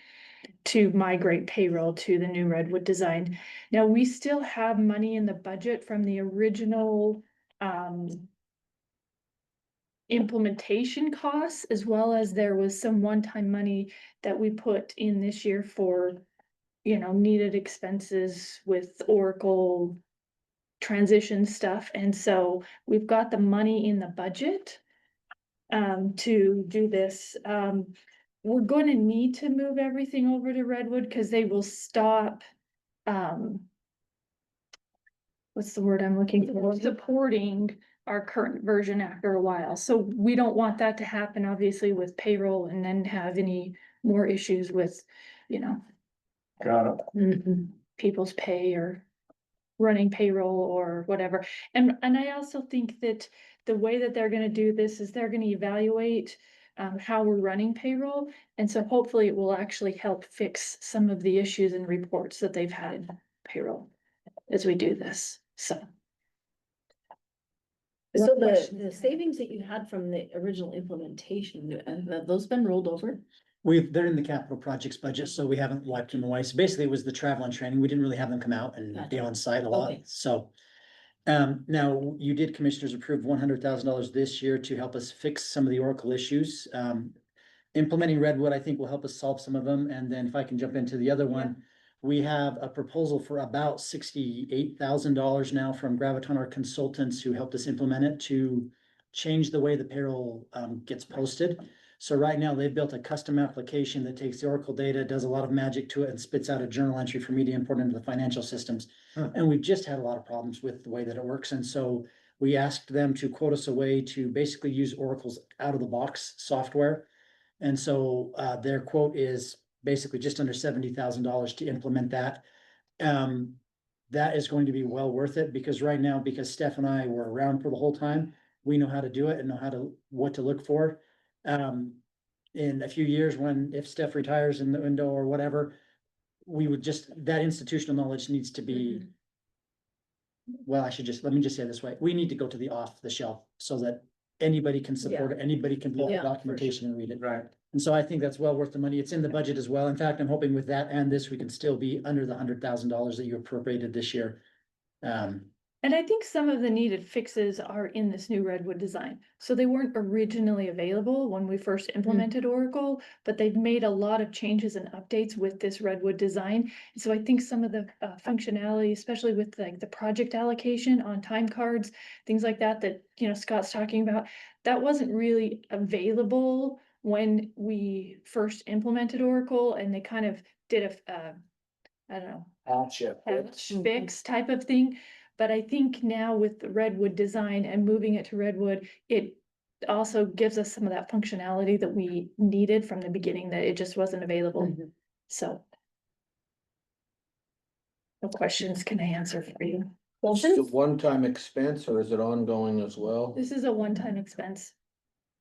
to migrate payroll to the new Redwood design. Now, we still have money in the budget from the original implementation costs, as well as there was some one-time money that we put in this year for, you know, needed expenses with Oracle transition stuff. And so we've got the money in the budget to do this. We're going to need to move everything over to Redwood because they will stop what's the word I'm looking for? Supporting our current version after a while. So we don't want that to happen, obviously, with payroll and then have any more issues with, you know, Got it. people's pay or running payroll or whatever. And I also think that the way that they're gonna do this is they're gonna evaluate how we're running payroll. And so hopefully it will actually help fix some of the issues and reports that they've had in payroll as we do this, so. so the savings that you had from the original implementation, have those been rolled over? They're in the capital projects budget, so we haven't wiped them away. So basically it was the travel and training. We didn't really have them come out and be Gotcha. on site a lot, Okay. so. Now you did, commissioners, approve $100,000 this year to help us fix some of the Oracle issues. Implementing Redwood, I think, will help us solve some of them. And then if I can jump into the other one, we have a proposal for about $68,000 now from Graviton, our consultants who helped us implement it, to change the way the payroll gets posted. So right now they've built a custom application that takes the Oracle data, does a lot of magic to it, and spits out a journal entry for me to import into the financial systems. And we've just had a lot of problems with the way that it works. And so we asked them to quote us a way to basically use Oracle's out of the box software. And so their quote is basically just under $70,000 to implement that. That is going to be well worth it, because right now, because Steph and I were around for the whole time, we know how to do it and know what to look for. In a few years, if Steph retires in the window or whatever, we would that institutional knowledge needs to be. Well, let me just say it this way. We need to go to the off the shelf so that anybody can support it, anybody can pull Yeah, the for documentation and read it. Right. And so I think that's well worth the money. It's in the budget as well. In fact, I'm hoping with that and this, we can still be under the $100,000 that you appropriated this year. And I think some of the needed fixes are in this new Redwood design. So they weren't originally available when we first implemented Oracle, but they've made a lot of changes and updates with this Redwood design. And so I think some of the functionality, especially with like the project allocation on time cards, things like that, you know, Scott's talking about, that wasn't really available when we first implemented Oracle, and they kind of did I don't know, patch fix type of thing. But I think now with the Redwood design and moving it to Redwood, it also gives us some of that functionality that we needed from the beginning, that it just wasn't available. So. What questions can I answer for you? Is it a one-time expense or is it ongoing as well? This is a one-time expense.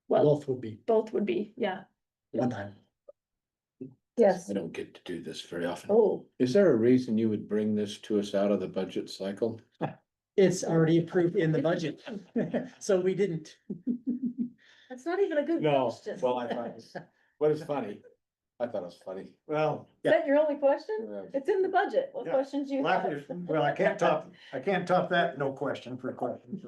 Well, Both would be yeah. one time. Yes. I don't get to do this very often. Oh, Is there a reason you would bring this to us out of the budget cycle? It's already approved in the budget, so we didn't. That's not even a good No, question. well, I thought, what is funny? I thought it was funny. Well, Is that your only question? Yeah. It's in the budget. What Yeah. questions do you laugh have? is- well, I can't top that, no question for questions.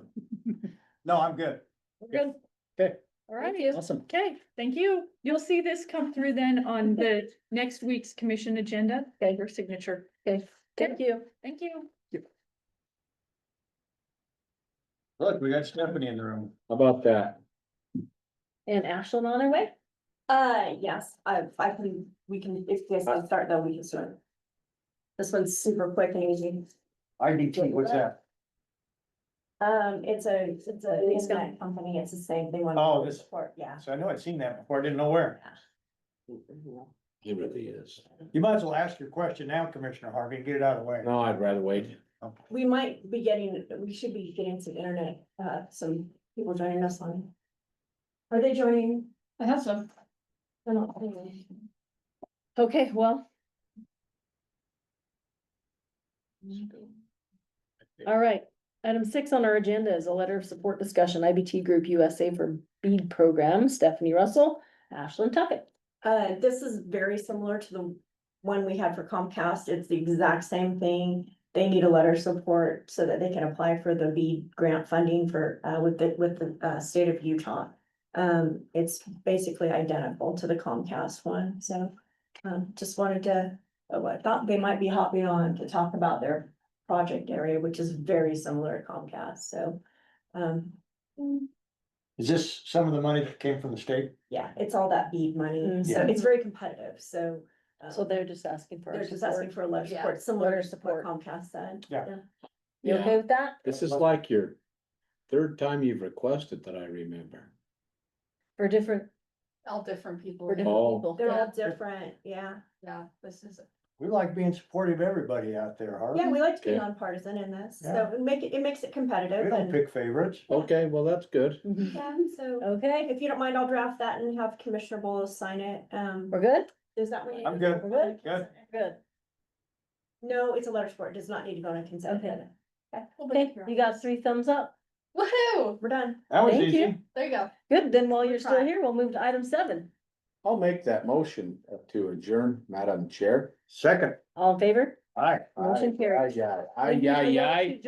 No, I'm good. We're good. Okay. All right. Awesome. Okay, thank you. You'll see this come through then on the next week's commission agenda. Okay. Your signature. Okay, thank you. Thank you. Look, we got Stephanie in the room. How about that? And Ashlyn on her way? Yes, I can, we can, if you guys want to start, though, we can start. This one's super quick and easy. IDT, what's that? It's an internet company, it's the same thing. Oh, this- Support, yeah. So I know I'd seen that before, I didn't know where. It really is. You might as well ask your question now, Commissioner Harvey, and get it out of the way. No, I'd rather wait. We should be getting some internet, some people joining us on. Are they joining? I have some. They're not joining. Okay, well. All right, item 6 on our agenda is a letter of support discussion, IBT Group USA for BEAD program, Stephanie Russell, Ashlyn Tuckett. This is very similar to the one we had for Comcast. It's the exact same thing. They need a letter of support so that they can apply for the BEAD grant funding for, with the state of Utah. It's basically identical to the Comcast one, so, just wanted to, I thought they might be hopping on to talk about their project area, which is very similar to Comcast, so, Is this some of the money that came from the state? yeah, it's all that BEAD money, so Yeah. it's very competitive, so. So they're just asking for our They're just asking support. for a letter of Yeah, support, similar letter to of what support. Comcast said. Yeah. You okay with that? This is like your third time you've requested that I remember. For different, All different people. for different Oh. people. They're all Yeah. different, yeah. Yeah, this is. We like being supportive of everybody out there, Harvey. Yeah, we like to be Okay. nonpartisan in this, so Yeah. it makes it We competitive don't and, pick favorites. Okay, well, that's good. Mhm. yeah, so. Okay, If you don't mind, I'll draft that and have Commissioner Bowles sign it. we're good? Is that what you? I'm good. We're good? Good. Good. No, it's a letter of support. It does not need to go on a consent Okay. agenda. Okay, you got 3 thumbs up. Woohoo! We're done. That was Thank you. easy. There you go. Good, then while you're We'll still try. here, we'll move to item 7. I'll make that motion to adjourn, Madam Chair. Second, All in favor? aye. Motion carries. Aye, aye, Thank you for aye, those aye. who joined.